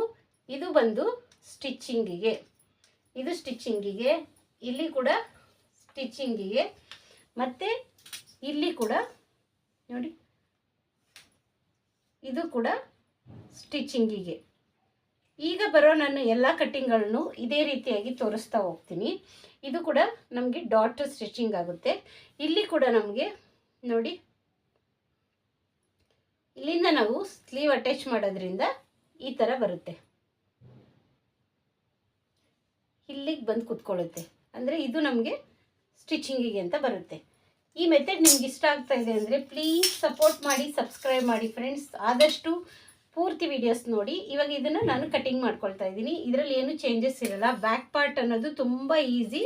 ಇದು ಬಂದು ಸ್ಟಿಚಿಂಗಿಗೆ, ಇಲ್ಲಿ ಕೂಡ ಸ್ಟಿಚಿಂಗಿಗೆ, ಮತ್ತು ಇಲ್ಲಿ ಕೂಡ ನೋಡಿ ಇದು ಕೂಡ ಸ್ಟಿಚಿಂಗಿಗೆ. ಈಗ ಬರೋ ನಾನು ಎಲ್ಲ ಕಟ್ಟಿಂಗ್ಗಳನ್ನು ಇದೇ ರೀತಿಯಾಗಿ ತೋರಿಸ್ತಾ ಹೋಗ್ತೀನಿ. ಇದು ಕೂಡ ನಮಗೆ ಡಾಟ್ ಸ್ಟಿಚಿಂಗ್ ಆಗುತ್ತೆ. ಇಲ್ಲಿ ಕೂಡ ನಮಗೆ ನೋಡಿ ಇಲ್ಲಿಂದ ನಾವು ಸ್ಲೀವ್ ಅಟ್ಯಾಚ್ ಮಾಡೋದ್ರಿಂದ ಈ ಥರ ಬರುತ್ತೆ, ಇಲ್ಲಿಗೆ ಬಂದು ಕೂತ್ಕೊಳ್ಳುತ್ತೆ. ಅಂದರೆ ಇದು ನಮಗೆ ಸ್ಟಿಚಿಂಗಿಗೆ ಅಂತ ಬರುತ್ತೆ. ಈ ಮೆಥಡ್ ನಿಮ್ಗೆ ಇಷ್ಟ ಆಗ್ತಾ ಇದೆ ಅಂದರೆ ಪ್ಲೀಸ್ ಸಪೋರ್ಟ್ ಮಾಡಿ, ಸಬ್ಸ್ಕ್ರೈಬ್ ಮಾಡಿ ಫ್ರೆಂಡ್ಸ್. ಆದಷ್ಟು ಪೂರ್ತಿ ವಿಡಿಯೋಸ್ ನೋಡಿ. ಇವಾಗ ಇದನ್ನು ನಾನು ಕಟಿಂಗ್ ಮಾಡ್ಕೊಳ್ತಾ ಇದ್ದೀನಿ. ಇದರಲ್ಲಿ ಏನು ಚೇಂಜಸ್ ಇರಲ್ಲ. ಬ್ಯಾಕ್ ಪಾರ್ಟ್ ಅನ್ನೋದು ತುಂಬ ಈಸಿ.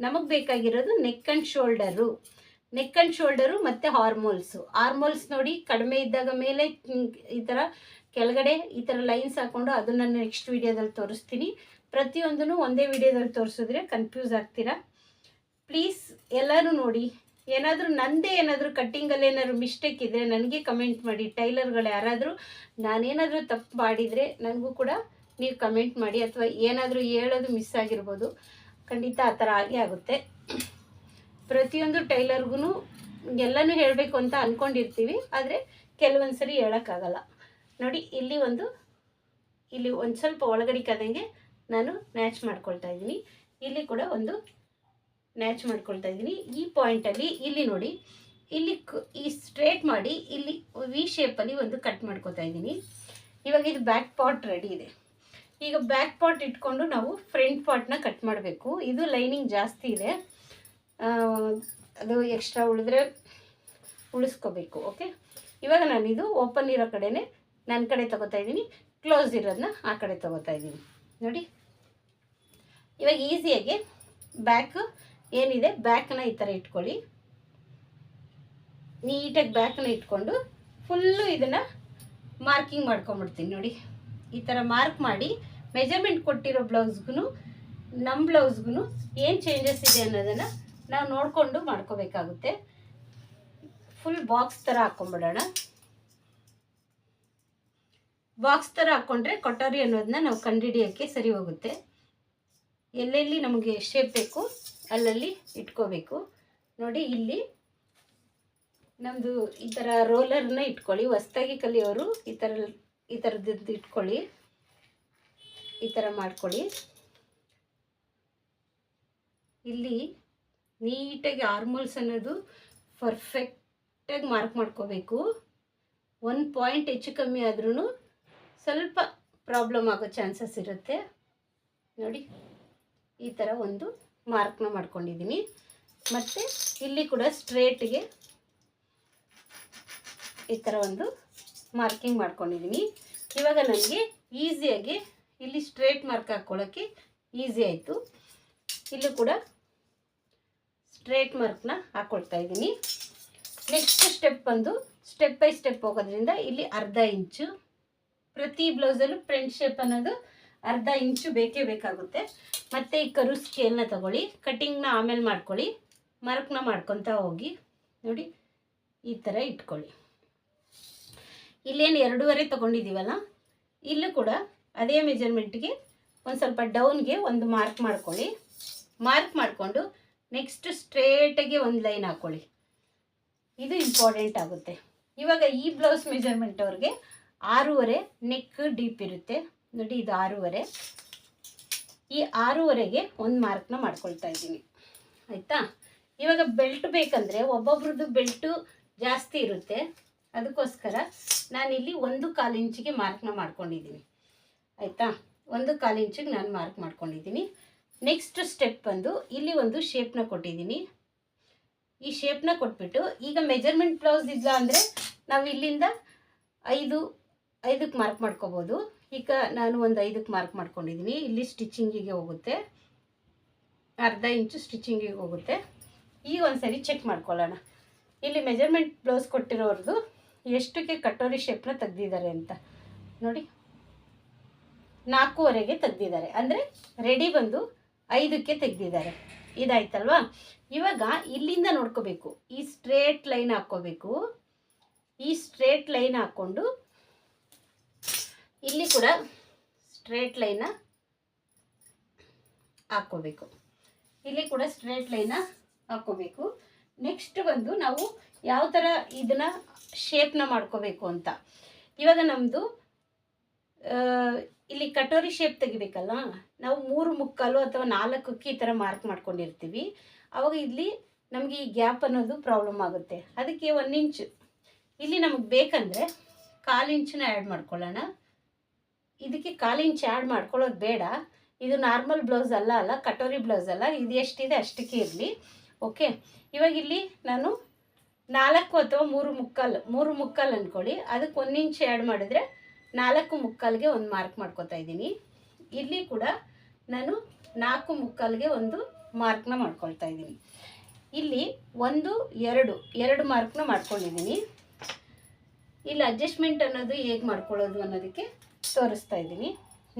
ನಮಗೆ ಬೇಕಾಗಿರೋದು ನೆಕ್ ಆ್ಯಂಡ್ ಶೋಲ್ಡರು ಮತ್ತು ಆರ್ಮೋಲ್ಸ್ ನೋಡಿ ಕಡಿಮೆ ಇದ್ದಾಗ ಮೇಲೆ ಈ ಥರ ಕೆಳಗಡೆ ಈ ಥರ ಲೈನ್ಸ್ ಹಾಕ್ಕೊಂಡು ಅದನ್ನು ನೆಕ್ಸ್ಟ್ ವಿಡಿಯೋದಲ್ಲಿ ತೋರಿಸ್ತೀನಿ. ಪ್ರತಿಯೊಂದೂ ಒಂದೇ ವಿಡಿಯೋದಲ್ಲಿ ತೋರಿಸಿದ್ರೆ ಕನ್ಫ್ಯೂಸ್ ಆಗ್ತೀರಾ. ಪ್ಲೀಸ್ ಎಲ್ಲರೂ ನೋಡಿ. ನಂದೇ ಏನಾದರೂ ಕಟ್ಟಿಂಗಲ್ಲಿ ಏನಾದರೂ ಮಿಸ್ಟೇಕ್ ಇದ್ದರೆ ನನಗೆ ಕಮೆಂಟ್ ಮಾಡಿ. ಟೈಲರ್ಗಳು ಯಾರಾದರೂ ನಾನೇನಾದರೂ ತಪ್ಪು ಮಾಡಿದರೆ ನನಗೂ ಕೂಡ ನೀವು ಕಮೆಂಟ್ ಮಾಡಿ. ಅಥವಾ ಏನಾದರೂ ಹೇಳೋದು ಮಿಸ್ ಆಗಿರ್ಬೋದು, ಖಂಡಿತ ಆ ಥರ ಆಗೇ ಆಗುತ್ತೆ. ಪ್ರತಿಯೊಂದು ಟೈಲರ್ಗೂ ಎಲ್ಲನೂ ಹೇಳಬೇಕು ಅಂತ ಅಂದ್ಕೊಂಡಿರ್ತೀವಿ, ಆದರೆ ಕೆಲವೊಂದು ಸರಿ ಹೇಳೋಕ್ಕಾಗಲ್ಲ. ನೋಡಿ ಇಲ್ಲಿ ಒಂದು ಸ್ವಲ್ಪ ಒಳಗಡಿಕಾದಂಗೆ ನಾನು ಮ್ಯಾಚ್ ಮಾಡ್ಕೊಳ್ತಾ ಇದ್ದೀನಿ. ಇಲ್ಲಿ ಕೂಡ ಒಂದು ಮ್ಯಾಚ್ ಮಾಡ್ಕೊಳ್ತಾ ಇದ್ದೀನಿ. ಈ ಪಾಯಿಂಟಲ್ಲಿ ಇಲ್ಲಿ ನೋಡಿ, ಇಲ್ಲಿ ಈ ಸ್ಟ್ರೇಟ್ ಮಾಡಿ ಇಲ್ಲಿ ವಿ ಶೇಪಲ್ಲಿ ಒಂದು ಕಟ್ ಮಾಡ್ಕೊತಾ ಇದ್ದೀನಿ. ಇವಾಗ ಇದು ಬ್ಯಾಕ್ ಪಾರ್ಟ್ ರೆಡಿ ಇದೆ. ಈಗ ಬ್ಯಾಕ್ ಪಾರ್ಟ್ ಇಟ್ಕೊಂಡು ನಾವು ಫ್ರಂಟ್ ಪಾರ್ಟ್ನ ಕಟ್ ಮಾಡಬೇಕು. ಇದು ಲೈನಿಂಗ್ ಜಾಸ್ತಿ ಇದೆ, ಅದು ಎಕ್ಸ್ಟ್ರಾ ಉಳಿದ್ರೆ ಉಳಿಸ್ಕೋಬೇಕು. ಓಕೆ, ಇವಾಗ ನಾನು ಇದು ಓಪನ್ ಇರೋ ಕಡೆನೇ ನನ್ನ ಕಡೆ ತೊಗೋತಾ ಇದ್ದೀನಿ, ಕ್ಲೋಸ್ ಇರೋದನ್ನ ಆ ಕಡೆ ತೊಗೋತಾ ಇದ್ದೀನಿ. ನೋಡಿ ಇವಾಗ ಈಸಿಯಾಗಿ ಬ್ಯಾಕ್ ಏನಿದೆ ಬ್ಯಾಕ್ನ ಈ ಥರ ಇಟ್ಕೊಳ್ಳಿ. ನೀಟಾಗಿ ಬ್ಯಾಕ್ನ ಇಟ್ಕೊಂಡು ಫುಲ್ಲು ಇದನ್ನು ಮಾರ್ಕಿಂಗ್ ಮಾಡ್ಕೊಂಬಿಡ್ತೀನಿ. ನೋಡಿ ಈ ಥರ ಮಾರ್ಕ್ ಮಾಡಿ ಮೆಜರ್ಮೆಂಟ್ ಕೊಟ್ಟಿರೋ ಬ್ಲೌಸ್ಗೂ ನಮ್ಮ ಬ್ಲೌಸ್ಗೂ ಏನು ಚೇಂಜಸ್ ಇದೆ ಅನ್ನೋದನ್ನು ನಾವು ನೋಡಿಕೊಂಡು ಮಾಡ್ಕೋಬೇಕಾಗುತ್ತೆ. ಫುಲ್ ಬಾಕ್ಸ್ ಥರ ಹಾಕ್ಕೊಂಬಿಡೋಣ. ಬಾಕ್ಸ್ ಥರ ಹಾಕ್ಕೊಂಡ್ರೆ ಕಟೋರಿ ಅನ್ನೋದನ್ನ ನಾವು ಕಂಡುಹಿಡಿಯೋಕ್ಕೆ ಸರಿ ಹೋಗುತ್ತೆ. ಎಲ್ಲೆಲ್ಲಿ ನಮಗೆ ಶೇಪ್ ಬೇಕು ಅಲ್ಲಲ್ಲಿ ಇಟ್ಕೋಬೇಕು. ನೋಡಿ ಇಲ್ಲಿ ನಮ್ಮದು ಈ ಥರ ರೋಲರ್ನ ಇಟ್ಕೊಳ್ಳಿ. ಹೊಸ್ದಾಗಿ ಕಲಿಯೋರು ಈ ಥರದ್ದು ಇಟ್ಕೊಳ್ಳಿ, ಈ ಥರ ಮಾಡ್ಕೊಳ್ಳಿ. ಇಲ್ಲಿ ನೀಟಾಗಿ ಆರ್ಮೋಲ್ಸ್ ಅನ್ನೋದು ಪರ್ಫೆಕ್ಟಾಗಿ ಮಾರ್ಕ್ ಮಾಡ್ಕೋಬೇಕು. ಒಂದು ಪಾಯಿಂಟ್ ಹೆಚ್ಚು ಕಮ್ಮಿ ಆದ್ರೂ ಸ್ವಲ್ಪ ಪ್ರಾಬ್ಲಮ್ ಆಗೋ ಚಾನ್ಸಸ್ ಇರುತ್ತೆ. ನೋಡಿ ಈ ಥರ ಒಂದು ಮಾರ್ಕ್ನ ಮಾಡ್ಕೊಂಡಿದ್ದೀನಿ. ಮತ್ತು ಇಲ್ಲಿ ಕೂಡ ಸ್ಟ್ರೇಟ್ಗೆ ಈ ಥರ ಒಂದು ಮಾರ್ಕಿಂಗ್ ಮಾಡ್ಕೊಂಡಿದ್ದೀನಿ. ಇವಾಗ ನನಗೆ ಈಸಿಯಾಗಿ ಇಲ್ಲಿ ಸ್ಟ್ರೇಟ್ ಮಾರ್ಕ್ ಹಾಕ್ಕೊಳ್ಳೋಕ್ಕೆ ಈಸಿ ಆಯಿತು. ಇಲ್ಲೂ ಕೂಡ ಸ್ಟ್ರೇಟ್ ಮಾರ್ಕ್ನ ಹಾಕ್ಕೊಳ್ತಾ ಇದ್ದೀನಿ. ನೆಕ್ಸ್ಟ್ ಸ್ಟೆಪ್ ಬಂದು ಸ್ಟೆಪ್ ಬೈ ಸ್ಟೆಪ್ ಹೋಗೋದ್ರಿಂದ ಇಲ್ಲಿ ಅರ್ಧ ಇಂಚು ಪ್ರತಿ ಬ್ಲೌಸಲ್ಲೂ ಫ್ರಂಟ್ ಶೇಪ್ ಅನ್ನೋದು ಅರ್ಧ ಇಂಚು ಬೇಕೇ ಬೇಕಾಗುತ್ತೆ. ಮತ್ತು ಈ ಕರು ಸ್ಕೇಲ್ನ ತಗೊಳ್ಳಿ, ಕಟಿಂಗ್ನ ಆಮೇಲೆ ಮಾಡ್ಕೊಳ್ಳಿ, ಮಾರ್ಕ್ನ ಮಾಡ್ಕೊತಾ ಹೋಗಿ. ನೋಡಿ ಈ ಥರ ಇಟ್ಕೊಳ್ಳಿ. ಇಲ್ಲೇನು 2.5 ತೊಗೊಂಡಿದ್ದೀವಲ್ಲ, ಇಲ್ಲೂ ಕೂಡ ಅದೇ ಮೆಜರ್ಮೆಂಟ್ಗೆ ಒಂದು ಸ್ವಲ್ಪ ಡೌನ್ಗೆ ಒಂದು ಮಾರ್ಕ್ ಮಾಡ್ಕೊಳ್ಳಿ. ಮಾರ್ಕ್ ಮಾಡಿಕೊಂಡು ನೆಕ್ಸ್ಟ್ ಸ್ಟ್ರೇಟಾಗಿ ಒಂದು ಲೈನ್ ಹಾಕ್ಕೊಳ್ಳಿ. ಇದು ಇಂಪಾರ್ಟೆಂಟ್ ಆಗುತ್ತೆ. ಇವಾಗ ಈ ಬ್ಲೌಸ್ ಮೆಜರ್ಮೆಂಟ್ ಅವ್ರಿಗೆ 6.5 ನೆಕ್ ಡೀಪ್ ಇರುತ್ತೆ. ನೋಡಿ ಇದು 6.5. ಈ 6.5ಗೆ ಒಂದು ಮಾರ್ಕ್ನ ಮಾಡ್ಕೊಳ್ತಾ ಇದ್ದೀನಿ. ಆಯಿತಾ? ಇವಾಗ ಬೆಲ್ಟ್ ಬೇಕಂದರೆ ಒಬ್ಬೊಬ್ರದ್ದು ಬೆಲ್ಟು ಜಾಸ್ತಿ ಇರುತ್ತೆ, ಅದಕ್ಕೋಸ್ಕರ ನಾನಿಲ್ಲಿ 1/4 ಇಂಚಿಗೆ ಮಾರ್ಕ್ನ ಮಾಡ್ಕೊಂಡಿದ್ದೀನಿ. ಆಯಿತಾ? 1/4 ಇಂಚಿಗೆ ನಾನು ಮಾರ್ಕ್ ಮಾಡ್ಕೊಂಡಿದ್ದೀನಿ. ನೆಕ್ಸ್ಟ್ ಸ್ಟೆಪ್ ಬಂದು ಇಲ್ಲಿ ಒಂದು ಶೇಪ್ನ ಕೊಟ್ಟಿದ್ದೀನಿ. ಈ ಶೇಪ್ನ ಕೊಟ್ಬಿಟ್ಟು ಈಗ ಮೆಜರ್ಮೆಂಟ್ ಬ್ಲೌಸ್ ಇಲ್ಲ ಅಂದರೆ ನಾವು ಇಲ್ಲಿಂದ 5ಕ್ಕೆ ಮಾರ್ಕ್ ಮಾಡ್ಕೋಬೋದು. ಈಗ ನಾನು ಒಂದು 5ಕ್ಕೆ ಮಾರ್ಕ್ ಮಾಡ್ಕೊಂಡಿದ್ದೀನಿ. ಇಲ್ಲಿ ಸ್ಟಿಚಿಂಗಿಗೆ ಹೋಗುತ್ತೆ, ಅರ್ಧ ಇಂಚು ಸ್ಟಿಚಿಂಗಿಗೆ ಹೋಗುತ್ತೆ. ಈಗ ಒಂದು ಸರಿ ಚೆಕ್ ಮಾಡ್ಕೊಳ್ಳೋಣ. ಇಲ್ಲಿ ಮೆಜರ್ಮೆಂಟ್ ಬ್ಲೌಸ್ ಕೊಟ್ಟಿರೋರ್ದು ಎಷ್ಟಕ್ಕೆ ಕಟೋರಿ ಶೇಪ್ನ ತೆಗ್ದಿದ್ದಾರೆ ಅಂತ ನೋಡಿ. 4.5ಗೆ ತೆಗ್ದಿದ್ದಾರೆ, ಅಂದರೆ ರೆಡಿ ಬಂದು 5ಕ್ಕೆ ತೆಗ್ದಿದ್ದಾರೆ. ಇದಾಯ್ತಲ್ವಾ? ಇವಾಗ ಇಲ್ಲಿಂದ ನೋಡ್ಕೋಬೇಕು. ಈ ಸ್ಟ್ರೇಟ್ ಲೈನ್ ಹಾಕ್ಕೋಬೇಕು. ಈ ಸ್ಟ್ರೇಟ್ ಲೈನ್ ಹಾಕ್ಕೊಂಡು ಇಲ್ಲಿ ಕೂಡ ಸ್ಟ್ರೇಟ್ ಲೈನ್ನ ಹಾಕ್ಕೋಬೇಕು. ಇಲ್ಲಿ ಕೂಡ ಸ್ಟ್ರೇಟ್ ಲೈನ ಹಾಕ್ಕೋಬೇಕು. ನೆಕ್ಸ್ಟ್ ಬಂದು ನಾವು ಯಾವ ಥರ ಇದನ್ನು ಶೇಪ್ನ ಮಾಡ್ಕೋಬೇಕು ಅಂತ, ಇವಾಗ ನಮ್ಮದು ಇಲ್ಲಿ ಕಟೋರಿ ಶೇಪ್ ತೆಗಿಬೇಕಲ್ಲ, ನಾವು 3/4 ಅಥವಾ 4ಕ್ಕೆ ಈ ಥರ ಮಾರ್ಕ್ ಮಾಡ್ಕೊಂಡಿರ್ತೀವಿ. ಆವಾಗ ಇಲ್ಲಿ ನಮಗೆ ಈ ಗ್ಯಾಪ್ ಅನ್ನೋದು ಪ್ರಾಬ್ಲಮ್ ಆಗುತ್ತೆ. ಅದಕ್ಕೆ 1 ಇಂಚ್ ಇಲ್ಲಿ ನಮಗೆ ಬೇಕಂದರೆ 1/4 ಇಂಚನ್ನ ಆ್ಯಡ್ ಮಾಡ್ಕೊಳ್ಳೋಣ. ಇದಕ್ಕೆ 1/4 ಇಂಚ್ ಆ್ಯಡ್ ಮಾಡ್ಕೊಳ್ಳೋದು ಬೇಡ. ಇದು ನಾರ್ಮಲ್ ಬ್ಲೌಸ್ ಅಲ್ಲ, ಕಟೋರಿ ಬ್ಲೌಸ್ ಅಲ್ಲ. ಇದು ಎಷ್ಟಿದೆ ಅಷ್ಟಕ್ಕೆ ಇರಲಿ. ಓಕೆ, ಇವಾಗ ಇಲ್ಲಿ ನಾನು 4 ಅಥವಾ 3/4 ಅಂದ್ಕೊಳ್ಳಿ. ಅದಕ್ಕೆ 1 ಇಂಚ್ ಆ್ಯಡ್ ಮಾಡಿದರೆ 4/4ಗೆ ಒಂದು ಮಾರ್ಕ್ ಮಾಡ್ಕೊತಾ ಇದ್ದೀನಿ. ಇಲ್ಲಿ ಕೂಡ ನಾನು 4/4ಗೆ ಒಂದು ಮಾರ್ಕ್ನ ಮಾಡ್ಕೊಳ್ತಾ ಇದ್ದೀನಿ. ಇಲ್ಲಿ 1, 2 ಮಾರ್ಕ್ನ ಮಾಡ್ಕೊಂಡಿದ್ದೀನಿ. ಇಲ್ಲಿ ಅಡ್ಜಸ್ಟ್ಮೆಂಟ್ ಅನ್ನೋದು ಹೇಗೆ ಮಾಡ್ಕೊಳ್ಳೋದು ಅನ್ನೋದಕ್ಕೆ ತೋರಿಸ್ತಾ ಇದ್ದೀನಿ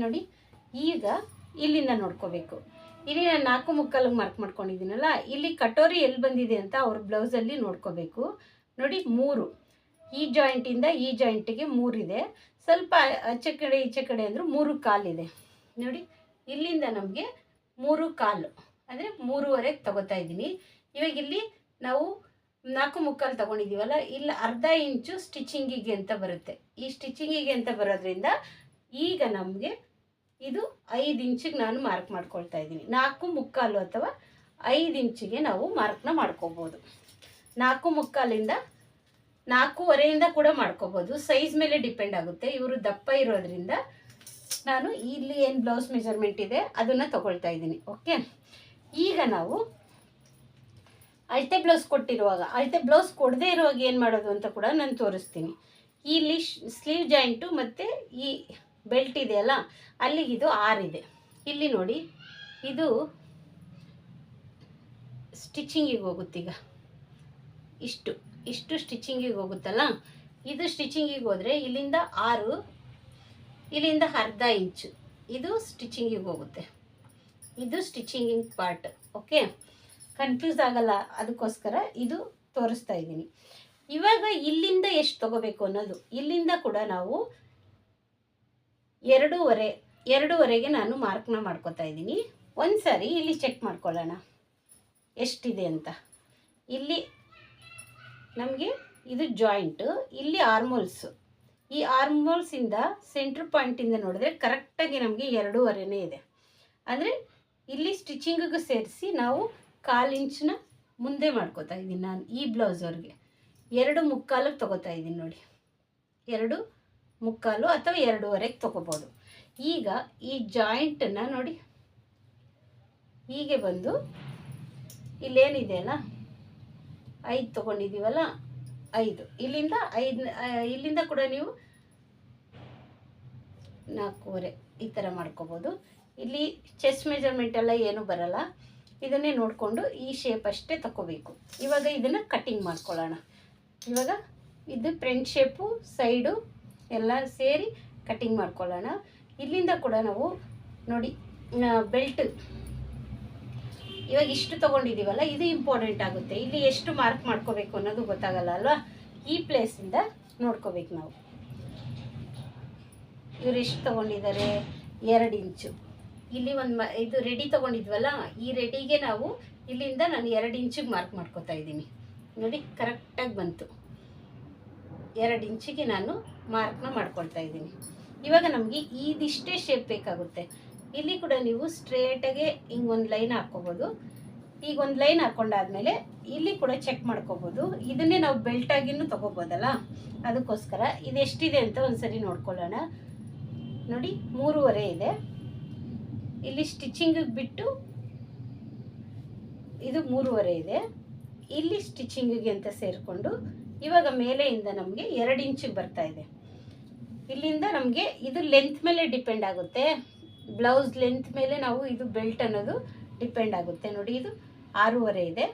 ನೋಡಿ. ಈಗ ಇಲ್ಲಿಂದ ನೋಡ್ಕೋಬೇಕು. ಇಲ್ಲಿ ನಾನು 4/4ಗೆ ಮಾರ್ಕ್ ಮಾಡ್ಕೊಂಡಿದ್ದೀನಲ್ಲ, ಇಲ್ಲಿ ಕಟೋರಿ ಎಲ್ಲಿ ಬಂದಿದೆ ಅಂತ ಅವ್ರ ಬ್ಲೌಸಲ್ಲಿ ನೋಡ್ಕೋಬೇಕು. ನೋಡಿ 3, ಈ ಜಾಯಿಂಟಿಂದ ಈ ಜಾಯಿಂಟಿಗೆ 3 ಇದೆ. ಸ್ವಲ್ಪ ಆಚೆ ಕಡೆ ಈಚೆ ಕಡೆ ಅಂದರೂ 3/4 ಇದೆ ನೋಡಿ. ಇಲ್ಲಿಂದ ನಮಗೆ 3/4 ಅಂದರೆ 3/2 ತಗೋತಾ ಇದ್ದೀನಿ. ಇವಾಗ ಇಲ್ಲಿ ನಾವು 4/4 ತಗೊಂಡಿದ್ದೀವಲ್ಲ, ಇಲ್ಲಿ ಅರ್ಧ ಇಂಚು ಸ್ಟಿಚಿಂಗಿಗೆ ಅಂತ ಬರುತ್ತೆ. ಈ ಸ್ಟಿಚಿಂಗಿಗೆ ಅಂತ ಬರೋದ್ರಿಂದ ಈಗ ನಮಗೆ ಇದು 5 ಇಂಚಿಗೆ ನಾನು ಮಾರ್ಕ್ ಮಾಡ್ಕೊಳ್ತಾ ಇದ್ದೀನಿ. 4/4 ಅಥವಾ 5 ಇಂಚಿಗೆ ನಾವು ಮಾರ್ಕ್ನ ಮಾಡ್ಕೋಬೋದು. 4/4ಇಂದ 4.5 ಕೂಡ ಮಾಡ್ಕೋಬೋದು. ಸೈಜ್ ಮೇಲೆ ಡಿಪೆಂಡ್ ಆಗುತ್ತೆ. ಇವರು ದಪ್ಪ ಇರೋದ್ರಿಂದ ನಾನು ಇಲ್ಲಿ ಏನು ಬ್ಲೌಸ್ ಮೆಜರ್ಮೆಂಟ್ ಇದೆ ಅದನ್ನು ತಗೊಳ್ತಾ ಇದ್ದೀನಿ. ಓಕೆ, ಈಗ ನಾವು ಅಳತೆ ಬ್ಲೌಸ್ ಕೊಟ್ಟಿರುವಾಗ, ಅಳತೆ ಬ್ಲೌಸ್ ಕೊಡದೇ ಇರುವಾಗ ಏನು ಮಾಡೋದು ಅಂತ ಕೂಡ ನಾನು ತೋರಿಸ್ತೀನಿ. ಇಲ್ಲಿ ಸ್ಲೀವ್ ಜಾಯಿಂಟು ಮತ್ತು ಈ ಬೆಲ್ಟ್ ಇದೆಯಲ್ಲ, ಅಲ್ಲಿಗಿದು 6 ಇದೆ. ಇಲ್ಲಿ ನೋಡಿ, ಇದು ಸ್ಟಿಚಿಂಗಿಗೆ ಹೋಗುತ್ತೀಗ. ಇಷ್ಟು ಸ್ಟಿಚಿಂಗಿಗೆ ಹೋಗುತ್ತಲ್ಲ, ಇದು ಸ್ಟಿಚಿಂಗಿಗೆ ಹೋದರೆ ಇಲ್ಲಿಂದ 6, ಇಲ್ಲಿಂದ ಅರ್ಧ ಇಂಚು ಇದು ಸ್ಟಿಚಿಂಗಿಗೆ ಹೋಗುತ್ತೆ. ಇದು ಸ್ಟಿಚಿಂಗಿಂಗ್ ಪಾರ್ಟ್. ಓಕೆ, ಕನ್ಫ್ಯೂಸ್ ಆಗಲ್ಲ, ಅದಕ್ಕೋಸ್ಕರ ಇದು ತೋರಿಸ್ತಾ ಇದ್ದೀನಿ. ಇವಾಗ ಇಲ್ಲಿಂದ ಎಷ್ಟು ತಗೋಬೇಕು ಅನ್ನೋದು, ಇಲ್ಲಿಂದ ಕೂಡ ನಾವು 2.5ಗೆ ನಾನು ಮಾರ್ಕ್ನ ಮಾಡ್ಕೋತಾ ಇದ್ದೀನಿ. ಒಂದು ಸಾರಿ ಇಲ್ಲಿ ಚೆಕ್ ಮಾಡ್ಕೊಳ್ಳೋಣ ಎಷ್ಟಿದೆ ಅಂತ. ಇಲ್ಲಿ ನಮಗೆ ಇದು ಜಾಯಿಂಟು, ಇಲ್ಲಿ ಆರ್ಮೋಲ್ಸು. ಈ ಆರ್ಮೋಲ್ಸಿಂದ ಸೆಂಟ್ರ್ ಪಾಯಿಂಟಿಂದ ನೋಡಿದ್ರೆ ಕರೆಕ್ಟಾಗಿ ನಮಗೆ 2.5 ಇದೆ. ಅಂದರೆ ಇಲ್ಲಿ ಸ್ಟಿಚಿಂಗಿಗೆ ಸೇರಿಸಿ ನಾವು 1/4 ಇಂಚನ್ನ ಮುಂದೆ ಮಾಡ್ಕೋತಾ ಇದ್ದೀನಿ ನಾನು. ಈ ಬ್ಲೌಸವ್ರಿಗೆ 2/4ಗೆ ತೊಗೋತಾ ಇದ್ದೀನಿ ನೋಡಿ. 2/4 ಅಥವಾ 2.5 ತೊಗೋಬೋದು. ಈಗ ಈ ಜಾಯಿಂಟನ್ನು ನೋಡಿ, ಹೀಗೆ ಬಂದು ಇಲ್ಲೇನಿದೆ ಅಲ್ಲ 5 ತೊಗೊಂಡಿದ್ದೀವಲ್ಲ, 5 ಇಲ್ಲಿಂದ ಕೂಡ ನೀವು 4.5 ಈ ಥರ ಮಾಡ್ಕೋಬೋದು. ಇಲ್ಲಿ ಚೆಸ್ಟ್ ಮೆಜರ್ಮೆಂಟ್ ಎಲ್ಲ ಏನೂ ಬರಲ್ಲ. ಇದನ್ನೇ ನೋಡಿಕೊಂಡು ಈ ಶೇಪ್ ಅಷ್ಟೇ ತಗೋಬೇಕು. ಇವಾಗ ಇದನ್ನು ಕಟ್ಟಿಂಗ್ ಮಾಡ್ಕೊಳ್ಳೋಣ. ಇವಾಗ ಇದು ಫ್ರಂಟ್ ಶೇಪು, ಸೈಡು ಎಲ್ಲ ಸೇರಿ ಕಟ್ಟಿಂಗ್ ಮಾಡ್ಕೊಳ್ಳೋಣ. ಇಲ್ಲಿಂದ ಕೂಡ ನಾವು ನೋಡಿ ಬೆಲ್ಟ್ ಇವಾಗ ಇಷ್ಟು ತೊಗೊಂಡಿದ್ದೀವಲ್ಲ, ಇದು ಇಂಪಾರ್ಟೆಂಟ್ ಆಗುತ್ತೆ. ಇಲ್ಲಿ ಎಷ್ಟು ಮಾರ್ಕ್ ಮಾಡ್ಕೋಬೇಕು ಅನ್ನೋದು ಗೊತ್ತಾಗಲ್ಲ ಅಲ್ವಾ. ಈ ಪ್ಲೇಸಿಂದ ನೋಡ್ಕೋಬೇಕು ನಾವು. ಇವ್ರು ಎಷ್ಟು ತೊಗೊಂಡಿದ್ದಾರೆ, 2 ಇಂಚು. ಇಲ್ಲಿ ಇದು ರೆಡಿ ತೊಗೊಂಡಿದ್ವಲ್ಲ, ಈ ರೆಡಿಗೆ ನಾವು ಇಲ್ಲಿಂದ ನಾನು 2 ಇಂಚಿಗೆ ಮಾರ್ಕ್ ಮಾಡ್ಕೋತಾ ಇದ್ದೀನಿ ನೋಡಿ. ಕರೆಕ್ಟಾಗಿ ಬಂತು. 2 ಇಂಚಿಗೆ ನಾನು ಮಾರ್ಕ್ನ ಮಾಡ್ಕೊಳ್ತಾ ಇದ್ದೀನಿ. ಇವಾಗ ನಮಗೆ ಇದಿಷ್ಟೇ ಶೇಪ್ ಬೇಕಾಗುತ್ತೆ. ಇಲ್ಲಿ ಕೂಡ ನೀವು ಸ್ಟ್ರೇಟಾಗೆ ಹಿಂಗೆ ಒಂದು ಲೈನ್ ಹಾಕ್ಕೋಬೋದು. ಈಗ ಒಂದು ಲೈನ್ ಹಾಕ್ಕೊಂಡಾದ್ಮೇಲೆ ಇಲ್ಲಿ ಕೂಡ ಚೆಕ್ ಮಾಡ್ಕೋಬೋದು. ಇದನ್ನೇ ನಾವು ಬೆಲ್ಟಾಗಿನೂ ತೊಗೋಬೋದಲ್ಲ, ಅದಕ್ಕೋಸ್ಕರ ಇದು ಎಷ್ಟಿದೆ ಅಂತ ಒಂದ್ಸರಿ ನೋಡ್ಕೊಳ್ಳೋಣ. ನೋಡಿ 3.5 ಇದೆ. ಇಲ್ಲಿ ಸ್ಟಿಚಿಂಗಿಗೆ ಬಿಟ್ಟು ಇದು 3.5 ಇದೆ. ಇಲ್ಲಿ ಸ್ಟಿಚಿಂಗಿಗೆ ಅಂತ ಸೇರಿಕೊಂಡು ಇವಾಗ ಮೇಲೆಯಿಂದ ನಮಗೆ 2 ಇಂಚಿಗೆ ಬರ್ತಾ ಇದೆ. ಇಲ್ಲಿಂದ ನಮಗೆ ಇದು ಲೆಂತ್ ಮೇಲೆ ಡಿಪೆಂಡ್ ಆಗುತ್ತೆ. ಬ್ಲೌಸ್ ಲೆಂತ್ ಮೇಲೆ ನಾವು ಇದು ಬೆಲ್ಟ್ ಅನ್ನೋದು ಡಿಪೆಂಡ್ ಆಗುತ್ತೆ. ನೋಡಿ ಇದು 6.5 ಇದೆ.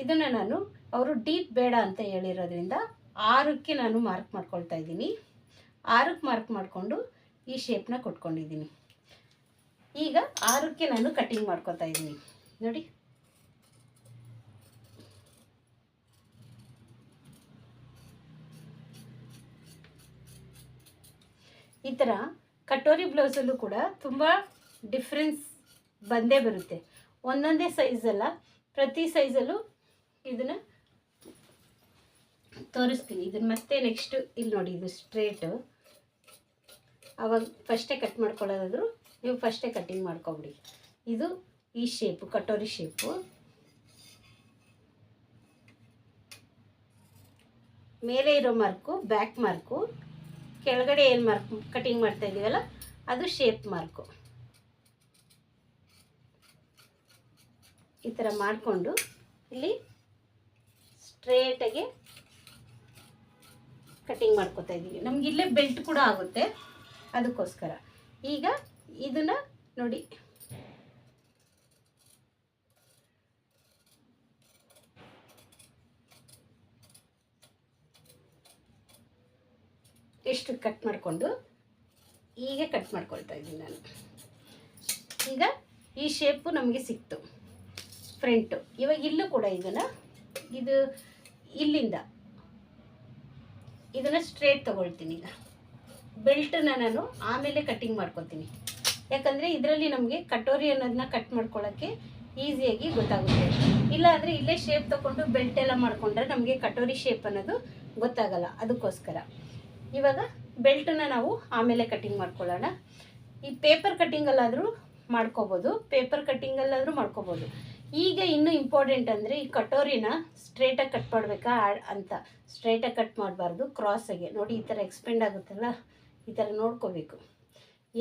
ಇದನ್ನು ನಾನು ಅವರು ಡೀಪ್ ಬೇಡ ಅಂತ ಹೇಳಿರೋದ್ರಿಂದ 6ಕ್ಕೆ ನಾನು ಮಾರ್ಕ್ ಮಾಡ್ಕೊಳ್ತಾ ಇದ್ದೀನಿ. 6ಕ್ಕೆ ಮಾರ್ಕ್ ಮಾಡಿಕೊಂಡು ಈ ಶೇಪ್ನ ಕೊಟ್ಕೊಂಡಿದ್ದೀನಿ. ಈಗ 6ಕ್ಕೆ ನಾನು ಕಟ್ಟಿಂಗ್ ಮಾಡ್ಕೊತಾ ಇದ್ದೀನಿ ನೋಡಿ. ಈ ಥರ ಕಟೋರಿ ಬ್ಲೌಸಲ್ಲೂ ಕೂಡ ತುಂಬ ಡಿಫ್ರೆನ್ಸ್ ಬಂದೇ ಬರುತ್ತೆ. ಒಂದೊಂದೇ ಸೈಜಲ್ಲ, ಪ್ರತಿ ಸೈಜಲ್ಲೂ ಇದನ್ನು ತೋರಿಸ್ತೀನಿ. ಇದನ್ನು ಮತ್ತೆ ನೆಕ್ಸ್ಟು ಇಲ್ಲಿ ನೋಡಿ, ಇದು ಸ್ಟ್ರೇಟು. ಆವಾಗ ಫಸ್ಟೇ ಕಟ್ ಮಾಡ್ಕೊಳ್ಳೋದಾದರೂ ನೀವು ಫಸ್ಟೇ ಕಟ್ಟಿಂಗ್ ಮಾಡ್ಕೊಬಿಡಿ. ಇದು ಈ ಶೇಪು, ಕಟೋರಿ ಶೇಪು. ಮೇಲೆ ಇರೋ ಮಾರ್ಕು ಬ್ಯಾಕ್ ಮಾರ್ಕು, ಕೆಳಗಡೆ ಏನು ಮಾರ್ಕ್ ಕಟಿಂಗ್ ಮಾಡ್ತಾ ಇದ್ದೀವಲ್ಲ ಅದು ಶೇಪ್ ಮಾರ್ಕು. ಈ ಥರ ಮಾಡಿಕೊಂಡು ಇಲ್ಲಿ ಸ್ಟ್ರೇಟಾಗಿ ಕಟಿಂಗ್ ಮಾಡ್ಕೊತಾ ಇದ್ದೀವಿ. ನಮ್ಗೆ ಇಲ್ಲೇ ಬೆಲ್ಟ್ ಕೂಡ ಆಗುತ್ತೆ, ಅದಕ್ಕೋಸ್ಕರ. ಈಗ ಇದನ್ನು ನೋಡಿ, ಎಷ್ಟು ಕಟ್ ಮಾಡಿಕೊಂಡು ಈಗ ಕಟ್ ಮಾಡ್ಕೊಳ್ತಾ ಇದ್ದೀನಿ ನಾನು. ಈಗ ಈ ಶೇಪು ನಮಗೆ ಸಿಕ್ತು ಫ್ರಂಟು. ಇವಾಗ ಇಲ್ಲೂ ಕೂಡ ಇದು ಇಲ್ಲಿಂದ ಇದನ್ನು ಸ್ಟ್ರೇಟ್ ತೊಗೊಳ್ತೀನಿ. ಈಗ ಬೆಲ್ಟನ್ನ ನಾನು ಆಮೇಲೆ ಕಟ್ಟಿಂಗ್ ಮಾಡ್ಕೊತೀನಿ, ಯಾಕಂದರೆ ಇದರಲ್ಲಿ ನಮಗೆ ಕಟೋರಿ ಅನ್ನೋದನ್ನ ಕಟ್ ಮಾಡ್ಕೊಳ್ಳೋಕ್ಕೆ ಈಸಿಯಾಗಿ ಗೊತ್ತಾಗುತ್ತೆ. ಇಲ್ಲ ಅಂದರೆ ಇಲ್ಲೇ ಶೇಪ್ ತೊಗೊಂಡು ಬೆಲ್ಟ್ ಎಲ್ಲ ಮಾಡಿಕೊಂಡ್ರೆ ನಮಗೆ ಕಟೋರಿ ಶೇಪ್ ಅನ್ನೋದು ಗೊತ್ತಾಗಲ್ಲ, ಅದಕ್ಕೋಸ್ಕರ. ಇವಾಗ ಬೆಲ್ಟನ್ನ ನಾವು ಆಮೇಲೆ ಕಟ್ಟಿಂಗ್ ಮಾಡ್ಕೊಳ್ಳೋಣ. ಈ ಪೇಪರ್ ಕಟ್ಟಿಂಗಲ್ಲಾದರೂ ಮಾಡ್ಕೋಬೋದು, ಈಗ ಇನ್ನೂ ಇಂಪಾರ್ಟೆಂಟ್ ಅಂದರೆ ಈ ಕಟೋರಿನ ಸ್ಟ್ರೇಟಾಗಿ ಕಟ್ ಮಾಡಬೇಕಾ ಅಂತ. ಸ್ಟ್ರೇಟಾಗಿ ಕಟ್ ಮಾಡಬಾರ್ದು, ಕ್ರಾಸಾಗೆ. ನೋಡಿ ಈ ಥರ ಎಕ್ಸ್ಪೆಂಡ್ ಆಗುತ್ತಲ್ಲ, ಈ ಥರ ನೋಡ್ಕೋಬೇಕು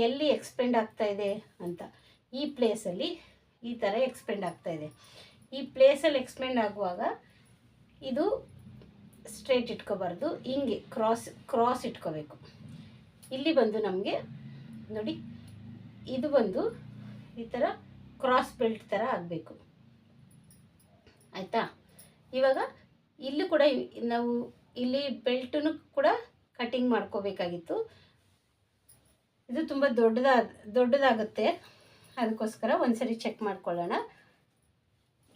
ಎಲ್ಲಿ ಎಕ್ಸ್ಪೆಂಡ್ ಆಗ್ತಾಯಿದೆ ಅಂತ. ಈ ಪ್ಲೇಸಲ್ಲಿ ಈ ಥರ ಎಕ್ಸ್ಪೆಂಡ್ ಆಗ್ತಾಯಿದೆ. ಈ ಪ್ಲೇಸಲ್ಲಿ ಎಕ್ಸ್ಪೆಂಡ್ ಆಗುವಾಗ ಇದು ಸ್ಟ್ರೇಟ್ ಇಟ್ಕೋಬಾರ್ದು, ಹಿಂಗೆ ಕ್ರಾಸ್ ಇಟ್ಕೋಬೇಕು. ಇಲ್ಲಿ ಬಂದು ನಮಗೆ ನೋಡಿ, ಇದು ಬಂದು ಈ ಥರ ಕ್ರಾಸ್ ಬೆಲ್ಟ್ ಥರ ಆಗಬೇಕು, ಆಯಿತಾ? ಇವಾಗ ಇಲ್ಲೂ ಕೂಡ ನಾವು ಇಲ್ಲಿ ಬೆಲ್ಟನ್ನು ಕೂಡ ಕಟಿಂಗ್ ಮಾಡ್ಕೋಬೇಕಾಗಿತ್ತು. ಇದು ತುಂಬ ದೊಡ್ಡದಾಗುತ್ತೆ, ಅದಕ್ಕೋಸ್ಕರ ಒಂದ್ಸರಿ ಚೆಕ್ ಮಾಡ್ಕೊಳ್ಳೋಣ.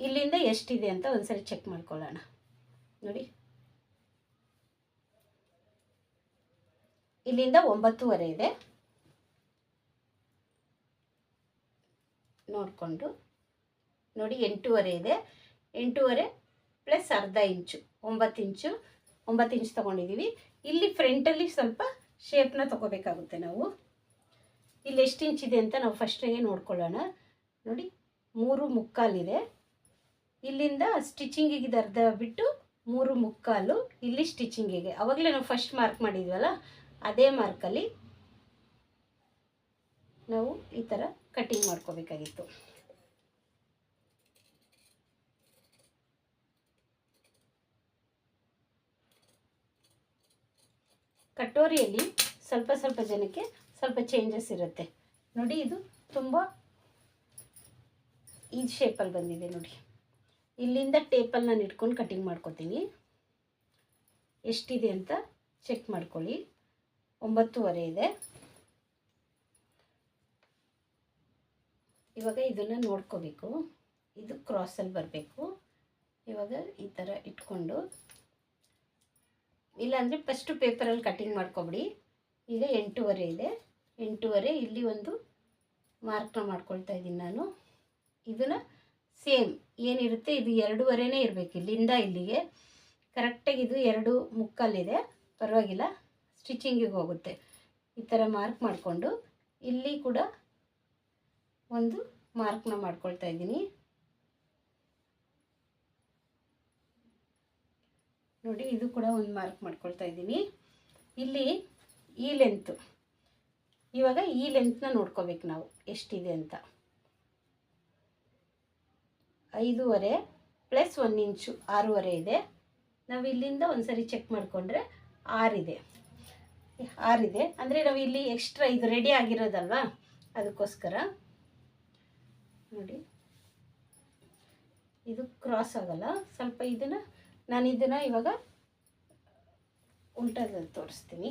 ಇಲ್ಲಿಂದ ಎಷ್ಟಿದೆ ಅಂತ ಒಂದ್ಸರಿ ಚೆಕ್ ಮಾಡ್ಕೊಳ್ಳೋಣ. ನೋಡಿ, ಇಲ್ಲಿಂದ 9.5 ಇದೆ. ನೋಡಿಕೊಂಡು ನೋಡಿ, 8.5 ಇದೆ. 8.5 ಪ್ಲಸ್ ಅರ್ಧ ಇಂಚು, 9 ಇಂಚು. 9 ಇಂಚು ತೊಗೊಂಡಿದ್ದೀವಿ. ಇಲ್ಲಿ ಫ್ರಂಟಲ್ಲಿ ಸ್ವಲ್ಪ ಶೇಪ್ನ ತೊಗೋಬೇಕಾಗುತ್ತೆ ನಾವು. ಇಲ್ಲಿ ಎಷ್ಟು ಇಂಚಿದೆ ಅಂತ ನಾವು ಫಸ್ಟಿಗೆ ನೋಡ್ಕೊಳ್ಳೋಣ. ನೋಡಿ, 3.25 ಇದೆ. ಇಲ್ಲಿಂದ ಸ್ಟಿಚಿಂಗಿಗೆ ಅರ್ಧ ಬಿಟ್ಟು 3.25 ಇಲ್ಲಿ ಸ್ಟಿಚಿಂಗಿಗೆ. ಆವಾಗಲೇ ನಾವು ಫಸ್ಟ್ ಮಾರ್ಕ್ ಮಾಡಿದ್ವಲ್ಲ, ಅದೇ ಮಾರ್ಕಲ್ಲಿ ನಾವು ಈ ಥರ ಕಟ್ಟಿಂಗ್ ಮಾಡ್ಕೋಬೇಕಾಗಿತ್ತು. ಕಟೋರಿಯಲ್ಲಿ ಸ್ವಲ್ಪ ಜನಕ್ಕೆ ಸ್ವಲ್ಪ ಚೇಂಜಸ್ ಇರುತ್ತೆ. ನೋಡಿ, ಇದು ತುಂಬ ಈ ಶೇಪಲ್ಲಿ ಬಂದಿದೆ. ನೋಡಿ, ಇಲ್ಲಿಂದ ಟೇಪಲ್ಲಿ ನಾನು ಇಟ್ಕೊಂಡು ಕಟ್ಟಿಂಗ್ ಮಾಡ್ಕೋತೀನಿ. ಎಷ್ಟಿದೆ ಅಂತ ಚೆಕ್ ಮಾಡ್ಕೊಳ್ಳಿ. 9.5 ಇದೆ. ಇವಾಗ ಇದನ್ನು ನೋಡ್ಕೋಬೇಕು, ಇದು ಕ್ರಾಸಲ್ಲಿ ಬರಬೇಕು. ಇವಾಗ ಈ ಥರ ಇಟ್ಕೊಂಡು, ಇಲ್ಲಾಂದರೆ ಫಸ್ಟು ಪೇಪರಲ್ಲಿ ಕಟ್ಟಿಂಗ್ ಮಾಡ್ಕೊಬಿಡಿ. ಈಗ 8.5 ಇದೆ. 8.5 ಇಲ್ಲಿ ಒಂದು ಮಾರ್ಕ್ನ ಮಾಡ್ಕೊಳ್ತಾ ಇದ್ದೀನಿ ನಾನು. ಇದನ್ನು ಸೇಮ್ ಏನಿರುತ್ತೆ ಇದು 2.5ನೇ ಇರಬೇಕು. ಇಲ್ಲಿಂದ ಇಲ್ಲಿಗೆ ಕರೆಕ್ಟಾಗಿ ಇದು 2.25 ಪರವಾಗಿಲ್ಲ, ಸ್ಟಿಚಿಂಗಿಗೆ ಹೋಗುತ್ತೆ. ಈ ಥರ ಮಾರ್ಕ್ ಮಾಡಿಕೊಂಡು ಇಲ್ಲಿ ಕೂಡ ಒಂದು ಮಾರ್ಕ್ನ ಮಾಡ್ಕೊಳ್ತಾ ಇದ್ದೀನಿ. ನೋಡಿ, ಇದು ಕೂಡ ಒಂದು ಮಾರ್ಕ್ ಮಾಡ್ಕೊಳ್ತಾ ಇದ್ದೀನಿ. ಇಲ್ಲಿ ಈ ಲೆಂತು, ಇವಾಗ ಈ ಲೆಂತ್ನ ನೋಡ್ಕೋಬೇಕು ನಾವು ಎಷ್ಟಿದೆ ಅಂತ. 5.5 ಪ್ಲಸ್ 1 ಇಂಚು 6.5 ಇದೆ. ನಾವು ಇಲ್ಲಿಂದ ಒಂದ್ಸರಿ ಚೆಕ್ ಮಾಡಿಕೊಂಡ್ರೆ 6 ಇದೆ. ಅಂದರೆ ನಾವು ಇಲ್ಲಿ ಎಕ್ಸ್ಟ್ರಾ ಇದು ರೆಡಿ ಆಗಿರೋದಲ್ವಾ, ಅದಕ್ಕೋಸ್ಕರ. ನೋಡಿ, ಇದು ಕ್ರಾಸ್ ಆಗಲ್ಲ ಸ್ವಲ್ಪ. ನಾನು ಇದನ್ನು ಇವಾಗ ಉಲ್ಟಾದಲ್ಲಿ ತೋರಿಸ್ತೀನಿ.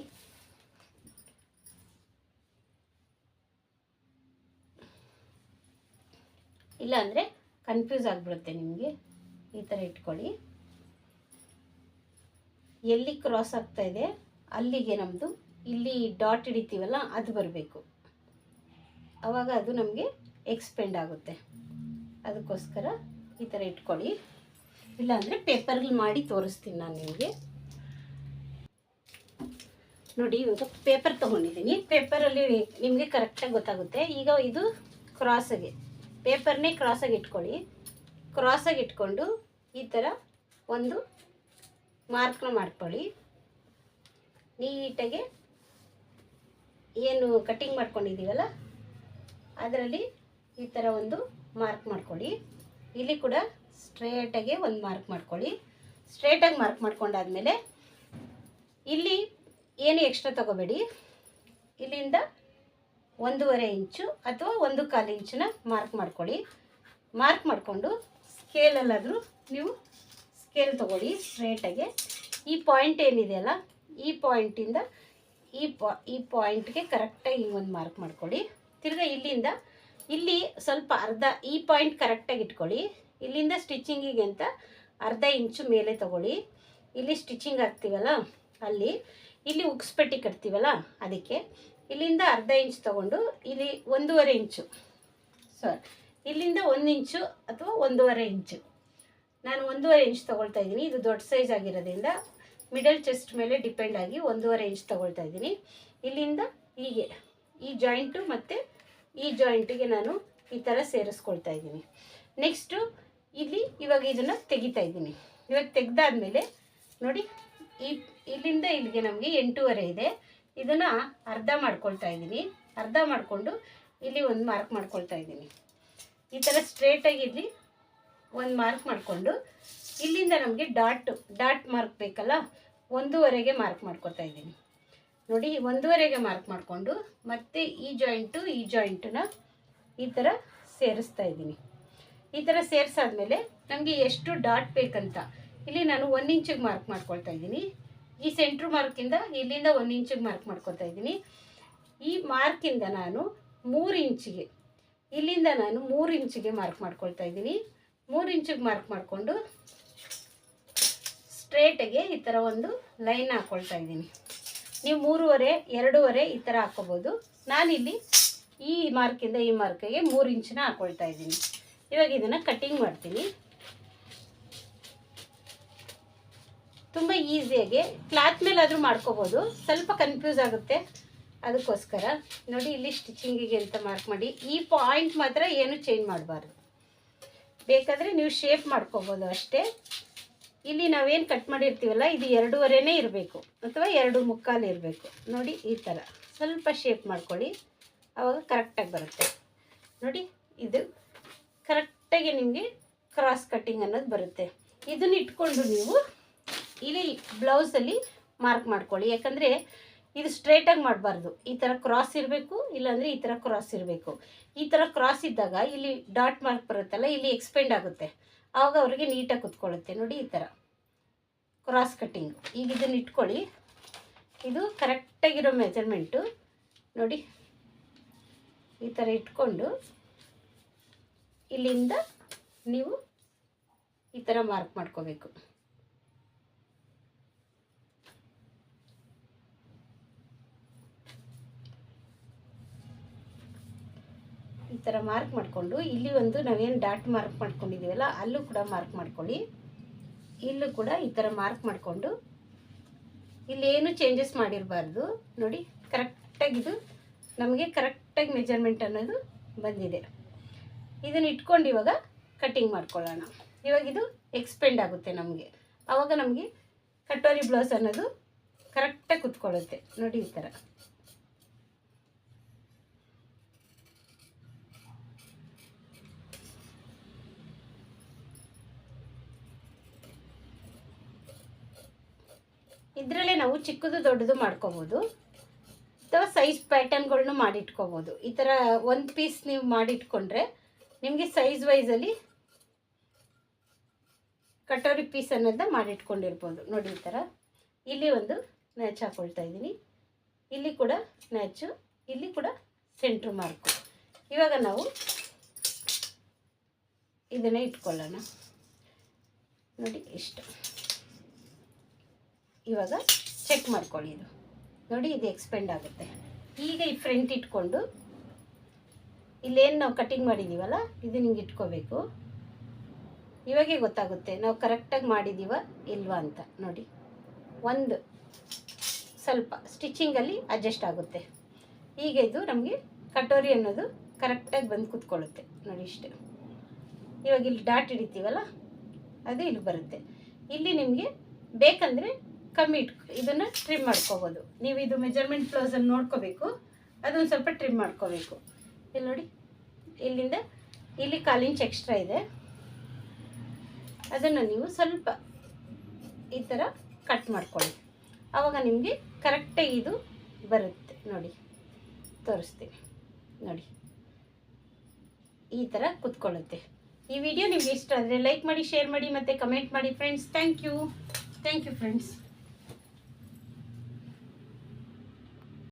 ಇಲ್ಲ ಅಂದರೆ ಕನ್ಫ್ಯೂಸ್ ಆಗಿಬಿಡುತ್ತೆ ನಿಮಗೆ. ಈ ಥರ ಇಟ್ಕೊಳ್ಳಿ. ಎಲ್ಲಿ ಕ್ರಾಸ್ ಆಗ್ತಾ ಇದೆ ಅಲ್ಲಿಗೆ ನಮ್ಮದು ಇಲ್ಲಿ ಡಾಟ್ ಹಿಡಿತೀವಲ್ಲ ಅದು ಬರಬೇಕು. ಆವಾಗ ಅದು ನಮಗೆ ಎಕ್ಸ್ಪೆಂಡ್ ಆಗುತ್ತೆ. ಅದಕ್ಕೋಸ್ಕರ ಈ ಥರ ಇಟ್ಕೊಳ್ಳಿ. ಇಲ್ಲಾಂದರೆ ಪೇಪರ್ಗಳು ಮಾಡಿ ತೋರಿಸ್ತೀನಿ ನಾನು ನಿಮಗೆ. ನೋಡಿ ಇವಾಗ ಪೇಪರ್ ತೊಗೊಂಡಿದ್ದೀನಿ. ಪೇಪರಲ್ಲಿ ನಿಮಗೆ ಕರೆಕ್ಟಾಗಿ ಗೊತ್ತಾಗುತ್ತೆ. ಈಗ ಇದು ಕ್ರಾಸಾಗಿ ಪೇಪರ್ನೇ ಕ್ರಾಸಾಗಿ ಇಟ್ಕೊಳ್ಳಿ. ಕ್ರಾಸಾಗಿ ಇಟ್ಕೊಂಡು ಈ ಥರ ಒಂದು ಮಾರ್ಕ್ನ ಮಾಡ್ಕೊಳ್ಳಿ. ನೀಟಾಗಿ ಏನು ಕಟ್ಟಿಂಗ್ ಮಾಡ್ಕೊಂಡಿದ್ದೀವಲ್ಲ ಅದರಲ್ಲಿ ಈ ಥರ ಒಂದು ಮಾರ್ಕ್ ಮಾಡ್ಕೊಳ್ಳಿ. ಇಲ್ಲಿ ಕೂಡ ಸ್ಟ್ರೇಟಾಗಿ ಒಂದು ಮಾರ್ಕ್ ಮಾಡ್ಕೊಳ್ಳಿ. ಸ್ಟ್ರೇಟಾಗಿ ಮಾರ್ಕ್ ಮಾಡ್ಕೊಂಡಾದ್ಮೇಲೆ ಇಲ್ಲಿ ಏನು ಎಕ್ಸ್ಟ್ರಾ ತೊಗೋಬೇಡಿ. ಇಲ್ಲಿಂದ 1.5 ಇಂಚು ಅಥವಾ 1/4 ಇಂಚನ್ನ ಮಾರ್ಕ್ ಮಾಡ್ಕೊಳ್ಳಿ. ಮಾರ್ಕ್ ಮಾಡಿಕೊಂಡು ಸ್ಕೇಲಲ್ಲಾದರೂ ನೀವು ಸ್ಕೇಲ್ ತೊಗೊಳ್ಳಿ. ಸ್ಟ್ರೇಟಾಗಿ ಈ ಪಾಯಿಂಟ್ ಏನಿದೆಯಲ್ಲ ಈ ಪಾಯಿಂಟಿಂದ ಈ ಪಾಯಿಂಟ್ಗೆ ಕರೆಕ್ಟಾಗಿ ಹಿಂಗೊಂದು ಮಾರ್ಕ್ ಮಾಡ್ಕೊಳ್ಳಿ. ತಿರ್ಗಾ ಇಲ್ಲಿಂದ ಇಲ್ಲಿ ಸ್ವಲ್ಪ ಅರ್ಧ ಈ ಪಾಯಿಂಟ್ ಕರೆಕ್ಟಾಗಿ ಇಟ್ಕೊಳ್ಳಿ. ಇಲ್ಲಿಂದ ಸ್ಟಿಚಿಂಗಿಗೆ ಅಂತ ಅರ್ಧ ಇಂಚು ಮೇಲೆ ತೊಗೊಳ್ಳಿ. ಇಲ್ಲಿ ಸ್ಟಿಚಿಂಗ್ ಹಾಕ್ತೀವಲ್ಲ ಅಲ್ಲಿ, ಇಲ್ಲಿ ಉಕ್ಸ್ಪಟ್ಟಿ ಕಟ್ತೀವಲ್ಲ ಅದಕ್ಕೆ ಇಲ್ಲಿಂದ ಅರ್ಧ ಇಂಚು ತೊಗೊಂಡು ಇಲ್ಲಿ 1.5 ಇಂಚು ಇಲ್ಲಿಂದ 1 ಇಂಚು ಅಥವಾ 1.5 ಇಂಚು, ನಾನು 1.5 ಇಂಚ್ ತೊಗೊಳ್ತಾ ಇದ್ದೀನಿ. ಇದು ದೊಡ್ಡ ಸೈಜ್ ಆಗಿರೋದ್ರಿಂದ ಮಿಡಲ್ ಚೆಸ್ಟ್ ಮೇಲೆ ಡಿಪೆಂಡ್ ಆಗಿ 1.5 ಇಂಚ್ ತೊಗೊಳ್ತಾ ಇದ್ದೀನಿ. ಇಲ್ಲಿಂದ ಹೀಗೆ ಈ ಜಾಯಿಂಟು ಮತ್ತು ಈ ಜಾಯಿಂಟಿಗೆ ನಾನು ಈ ಥರ ಸೇರಿಸ್ಕೊಳ್ತಾ ಇದ್ದೀನಿ. ನೆಕ್ಸ್ಟು ಇಲ್ಲಿ ಇವಾಗ ಇದನ್ನು ತೆಗಿತಾ ಇದ್ದೀನಿ. ಇವಾಗ ತೆಗೆದಾದ್ಮೇಲೆ ನೋಡಿ ಇಲ್ಲಿಂದ ಇಲ್ಲಿಗೆ ನಮಗೆ 8.5 ಇದೆ. ಇದನ್ನು ಅರ್ಧ ಮಾಡ್ಕೊಳ್ತಾ ಇದ್ದೀನಿ. ಅರ್ಧ ಮಾಡಿಕೊಂಡು ಇಲ್ಲಿ ಒಂದು ಮಾರ್ಕ್ ಮಾಡ್ಕೊಳ್ತಾ ಇದ್ದೀನಿ. ಈ ಥರ ಸ್ಟ್ರೇಟಾಗಿ ಇಲ್ಲಿ ಒಂದು ಮಾರ್ಕ್ ಮಾಡಿಕೊಂಡು ಇಲ್ಲಿಂದ ನಮಗೆ ಡಾಟ್ ಮಾರ್ಕ್ ಬೇಕಲ್ಲ, 1.5ಗೆ ಮಾರ್ಕ್ ಮಾಡ್ಕೊತಾ ಇದ್ದೀನಿ. ನೋಡಿ 1.5ಗೆ ಮಾರ್ಕ್ ಮಾಡಿಕೊಂಡು ಮತ್ತೆ ಈ ಜಾಯಿಂಟನ್ನ ಈ ಥರ ಸೇರಿಸ್ತಾ ಇದ್ದೀನಿ. ಈ ಥರ ಸೇರಿಸಾದ್ಮೇಲೆ ನಮಗೆ ಎಷ್ಟು ಡಾಟ್ ಬೇಕಂತ ಇಲ್ಲಿ ನಾನು 1 ಇಂಚಿಗೆ ಮಾರ್ಕ್ ಮಾಡ್ಕೊಳ್ತಾ ಇದ್ದೀನಿ. ಈ ಸೆಂಟ್ರ್ ಮಾರ್ಕಿಂದ ಇಲ್ಲಿಂದ 1 ಇಂಚಿಗೆ ಮಾರ್ಕ್ ಮಾಡ್ಕೊತಾ ಇದ್ದೀನಿ. ಈ ಮಾರ್ಕಿಂದ ನಾನು 3 ಇಂಚಿಗೆ ಇಲ್ಲಿಂದ ನಾನು 3 ಇಂಚಿಗೆ ಮಾರ್ಕ್ ಮಾಡ್ಕೊಳ್ತಾ ಇದ್ದೀನಿ. 3 ಇಂಚಿಗೆ ಮಾರ್ಕ್ ಮಾಡಿಕೊಂಡು ಸ್ಟ್ರೇಟಾಗೆ ಈ ಥರ ಒಂದು ಲೈನ್ ಹಾಕ್ಕೊಳ್ತಾ ಇದ್ದೀನಿ. ನೀವು 3.5 2.5 ಈ ಥರ ಹಾಕ್ಕೋಬೋದು. ನಾನಿಲ್ಲಿ ಈ ಮಾರ್ಕಿಂದ ಈ ಮಾರ್ಕಿಗೆ 3 ಇಂಚನ್ನ ಹಾಕ್ಕೊಳ್ತಾ ಇದ್ದೀನಿ. ಇವಾಗ ಇದನ್ನು ಕಟ್ಟಿಂಗ್ ಮಾಡ್ತೀನಿ. ತುಂಬ ಈಸಿಯಾಗಿ ಕ್ಲಾತ್ ಮೇಲಾದರೂ ಮಾಡ್ಕೋಬೋದು, ಸ್ವಲ್ಪ ಕನ್ಫ್ಯೂಸ್ ಆಗುತ್ತೆ. ಅದಕ್ಕೋಸ್ಕರ ನೋಡಿ ಇಲ್ಲಿ ಸ್ಟಿಚಿಂಗಿಗೆ ಅಂತ ಮಾರ್ಕ್ ಮಾಡಿ. ಈ ಪಾಯಿಂಟ್ ಮಾತ್ರ ಏನು ಚೇಂಜ್ ಮಾಡಬಾರ್ದು. ಬೇಕಾದರೆ ನೀವು ಶೇಪ್ ಮಾಡ್ಕೋಬೋದು ಅಷ್ಟೇ. ಇಲ್ಲಿ ನಾವೇನು ಕಟ್ ಮಾಡಿರ್ತೀವಲ್ಲ ಇದು 2.5ನೇ ಇರಬೇಕು ಅಥವಾ 2.25 ಇರಬೇಕು. ನೋಡಿ ಈ ಥರ ಸ್ವಲ್ಪ ಶೇಪ್ ಮಾಡ್ಕೊಳ್ಳಿ, ಆವಾಗ ಕರೆಕ್ಟಾಗಿ ಬರುತ್ತೆ. ನೋಡಿ ಇದು ಕರೆಕ್ಟಾಗಿ ನಿಮಗೆ ಕ್ರಾಸ್ ಕಟ್ಟಿಂಗ್ ಅನ್ನೋದು ಬರುತ್ತೆ. ಇದನ್ನ ಇಟ್ಕೊಂಡು ನೀವು ಇಲ್ಲಿ ಬ್ಲೌಸಲ್ಲಿ ಮಾರ್ಕ್ ಮಾಡ್ಕೊಳ್ಳಿ. ಯಾಕಂದರೆ ಇದು ಸ್ಟ್ರೇಟಾಗಿ ಮಾಡಬಾರ್ದು, ಈ ಥರ ಕ್ರಾಸ್ ಇರಬೇಕು, ಇಲ್ಲಾಂದರೆ ಈ ಥರ ಕ್ರಾಸ್ ಇರಬೇಕು. ಈ ಥರ ಕ್ರಾಸ್ ಇದ್ದಾಗ ಇಲ್ಲಿ ಡಾಟ್ ಮಾರ್ಕ್ ಬರುತ್ತಲ್ಲ, ಇಲ್ಲಿ ಎಕ್ಸ್ಪೆಂಡ್ ಆಗುತ್ತೆ, ಆವಾಗ ಅವ್ರಿಗೆ ನೀಟಾಗಿ ಕುತ್ಕೊಳ್ಳುತ್ತೆ. ನೋಡಿ ಈ ಥರ ಕ್ರಾಸ್ ಕಟ್ಟಿಂಗು. ಈಗ ಇದನ್ನು ಇಟ್ಕೊಳ್ಳಿ. ಇದು ಕರೆಕ್ಟಾಗಿರೋ ಮೆಜರ್ಮೆಂಟು. ನೋಡಿ ಈ ಥರ ಇಟ್ಕೊಂಡು ಇಲ್ಲಿಂದ ನೀವು ಈ ಥರ ಮಾರ್ಕ್ ಮಾಡ್ಕೋಬೇಕು. ಈ ಥರ ಮಾರ್ಕ್ ಮಾಡಿಕೊಂಡು ಇಲ್ಲಿ ಒಂದು ನಾವೇನು ಡಾಟ್ ಮಾರ್ಕ್ ಮಾಡ್ಕೊಂಡಿದ್ದೀವಲ್ಲ ಅಲ್ಲೂ ಕೂಡ ಮಾರ್ಕ್ ಮಾಡ್ಕೊಳ್ಳಿ. ಇಲ್ಲೂ ಕೂಡ ಈ ಥರ ಮಾರ್ಕ್ ಮಾಡಿಕೊಂಡು ಇಲ್ಲೇನು ಚೇಂಜಸ್ ಮಾಡಿರಬಾರ್ದು. ನೋಡಿ ಕರೆಕ್ಟಾಗಿದು ನಮಗೆ ಕರೆಕ್ಟಾಗಿ ಮೆಜರ್ಮೆಂಟ್ ಅನ್ನೋದು ಬಂದಿದೆ. ಇದನ್ನು ಇಟ್ಕೊಂಡು ಇವಾಗ ಕಟ್ಟಿಂಗ್ ಮಾಡ್ಕೊಳ್ಳೋಣ. ಇವಾಗ ಇದು ಎಕ್ಸ್ಪೆಂಡ್ ಆಗುತ್ತೆ ನಮಗೆ, ಆವಾಗ ನಮಗೆ ಕಟೋರಿ ಬ್ಲೌಸ್ ಅನ್ನೋದು ಕರೆಕ್ಟಾಗಿ ಕುತ್ಕೊಳ್ಳುತ್ತೆ. ನೋಡಿ ಈ ಥರ ಇದರಲ್ಲೇ ನಾವು ಚಿಕ್ಕದು ದೊಡ್ಡದು ಮಾಡ್ಕೋಬೋದು ಅಥವಾ ಸೈಜ್ ಪ್ಯಾಟರ್ನ್ಗಳನ್ನೂ ಮಾಡಿಟ್ಕೋಬೋದು. ಈ ಥರ ಒಂದು ಪೀಸ್ ನೀವು ಮಾಡಿಟ್ಕೊಂಡ್ರೆ ನಿಮಗೆ ಸೈಜ್ ವೈಸಲ್ಲಿ ಕಟೋರಿ ಪೀಸ್ ಅನ್ನೋದನ್ನ ಮಾಡಿಟ್ಕೊಂಡಿರ್ಬೋದು. ನೋಡಿ ಈ ಥರ ಇಲ್ಲಿ ಒಂದು ನ್ಯಾಚ್ ಹಾಕ್ಕೊಳ್ತಾ ಇದ್ದೀನಿ, ಇಲ್ಲಿ ಕೂಡ ನ್ಯಾಚು, ಇಲ್ಲಿ ಕೂಡ ಸೆಂಟ್ರ್ ಮಾರ್ಕು. ಇವಾಗ ನಾವು ಇದನ್ನೇ ಇಟ್ಕೊಳ್ಳೋಣ. ನೋಡಿ ಇಷ್ಟು. ಇವಾಗ ಚೆಕ್ ಮಾಡ್ಕೊಳ್ಳಿ. ಇದು ನೋಡಿ ಇದು ಎಕ್ಸ್ಪೆಂಡ್ ಆಗುತ್ತೆ. ಈಗ ಈ ಫ್ರಂಟ್ ಇಟ್ಕೊಂಡು ಇಲ್ಲೇನು ನಾವು ಕಟಿಂಗ್ ಮಾಡಿದ್ದೀವಲ್ಲ ಇದು ಹಿಂಗೆ ಇಟ್ಕೋಬೇಕು. ಇವಾಗೇ ಗೊತ್ತಾಗುತ್ತೆ ನಾವು ಕರೆಕ್ಟಾಗಿ ಮಾಡಿದ್ದೀವ ಇಲ್ವಾ ಅಂತ. ನೋಡಿ, ಒಂದು ಸ್ವಲ್ಪ ಸ್ಟಿಚಿಂಗಲ್ಲಿ ಅಡ್ಜಸ್ಟ್ ಆಗುತ್ತೆ. ಈಗ ಇದು ನಮಗೆ ಕಟೋರಿ ಅನ್ನೋದು ಕರೆಕ್ಟಾಗಿ ಬಂದು ಕೂತ್ಕೊಳ್ಳುತ್ತೆ. ನೋಡಿ ಇಷ್ಟು. ಇವಾಗ ಇಲ್ಲಿ ಡಾಟ್ ಹಿಡಿತೀವಲ್ಲ ಅದು ಇಲ್ಲಿ ಬರುತ್ತೆ. ಇಲ್ಲಿ ನಿಮಗೆ ಬೇಕಂದರೆ ಕಮ್ಮಿ ಇದನ್ನು ಟ್ರಿಮ್ ಮಾಡ್ಕೋಬೋದು. ನೀವು ಇದು ಮೆಜರ್ಮೆಂಟ್ ಬ್ಲೌಸಲ್ಲಿ ನೋಡ್ಕೋಬೇಕು, ಅದೊಂದು ಸ್ವಲ್ಪ ಟ್ರಿಮ್ ಮಾಡ್ಕೋಬೇಕು. ಇಲ್ಲಿ ನೋಡಿ, ಇಲ್ಲಿಂದ ಇಲ್ಲಿ 1/4 ಇಂಚ್ ಎಕ್ಸ್ಟ್ರಾ ಇದೆ, ಅದನ್ನು ನೀವು ಸ್ವಲ್ಪ ಈ ಥರ ಕಟ್ ಮಾಡ್ಕೊಳ್ಳಿ. ಆವಾಗ ನಿಮಗೆ ಕರೆಕ್ಟಾಗಿ ಇದು ಬರುತ್ತೆ. ನೋಡಿ ತೋರಿಸ್ತೀನಿ, ನೋಡಿ ಈ ಥರ ಕೂತ್ಕೊಳ್ಳುತ್ತೆ. ಈ ವಿಡಿಯೋ ನಿಮಗೆ ಇಷ್ಟ ಆದರೆ ಲೈಕ್ ಮಾಡಿ, ಶೇರ್ ಮಾಡಿ ಮತ್ತು ಕಮೆಂಟ್ ಮಾಡಿ ಫ್ರೆಂಡ್ಸ್. Thank you friends.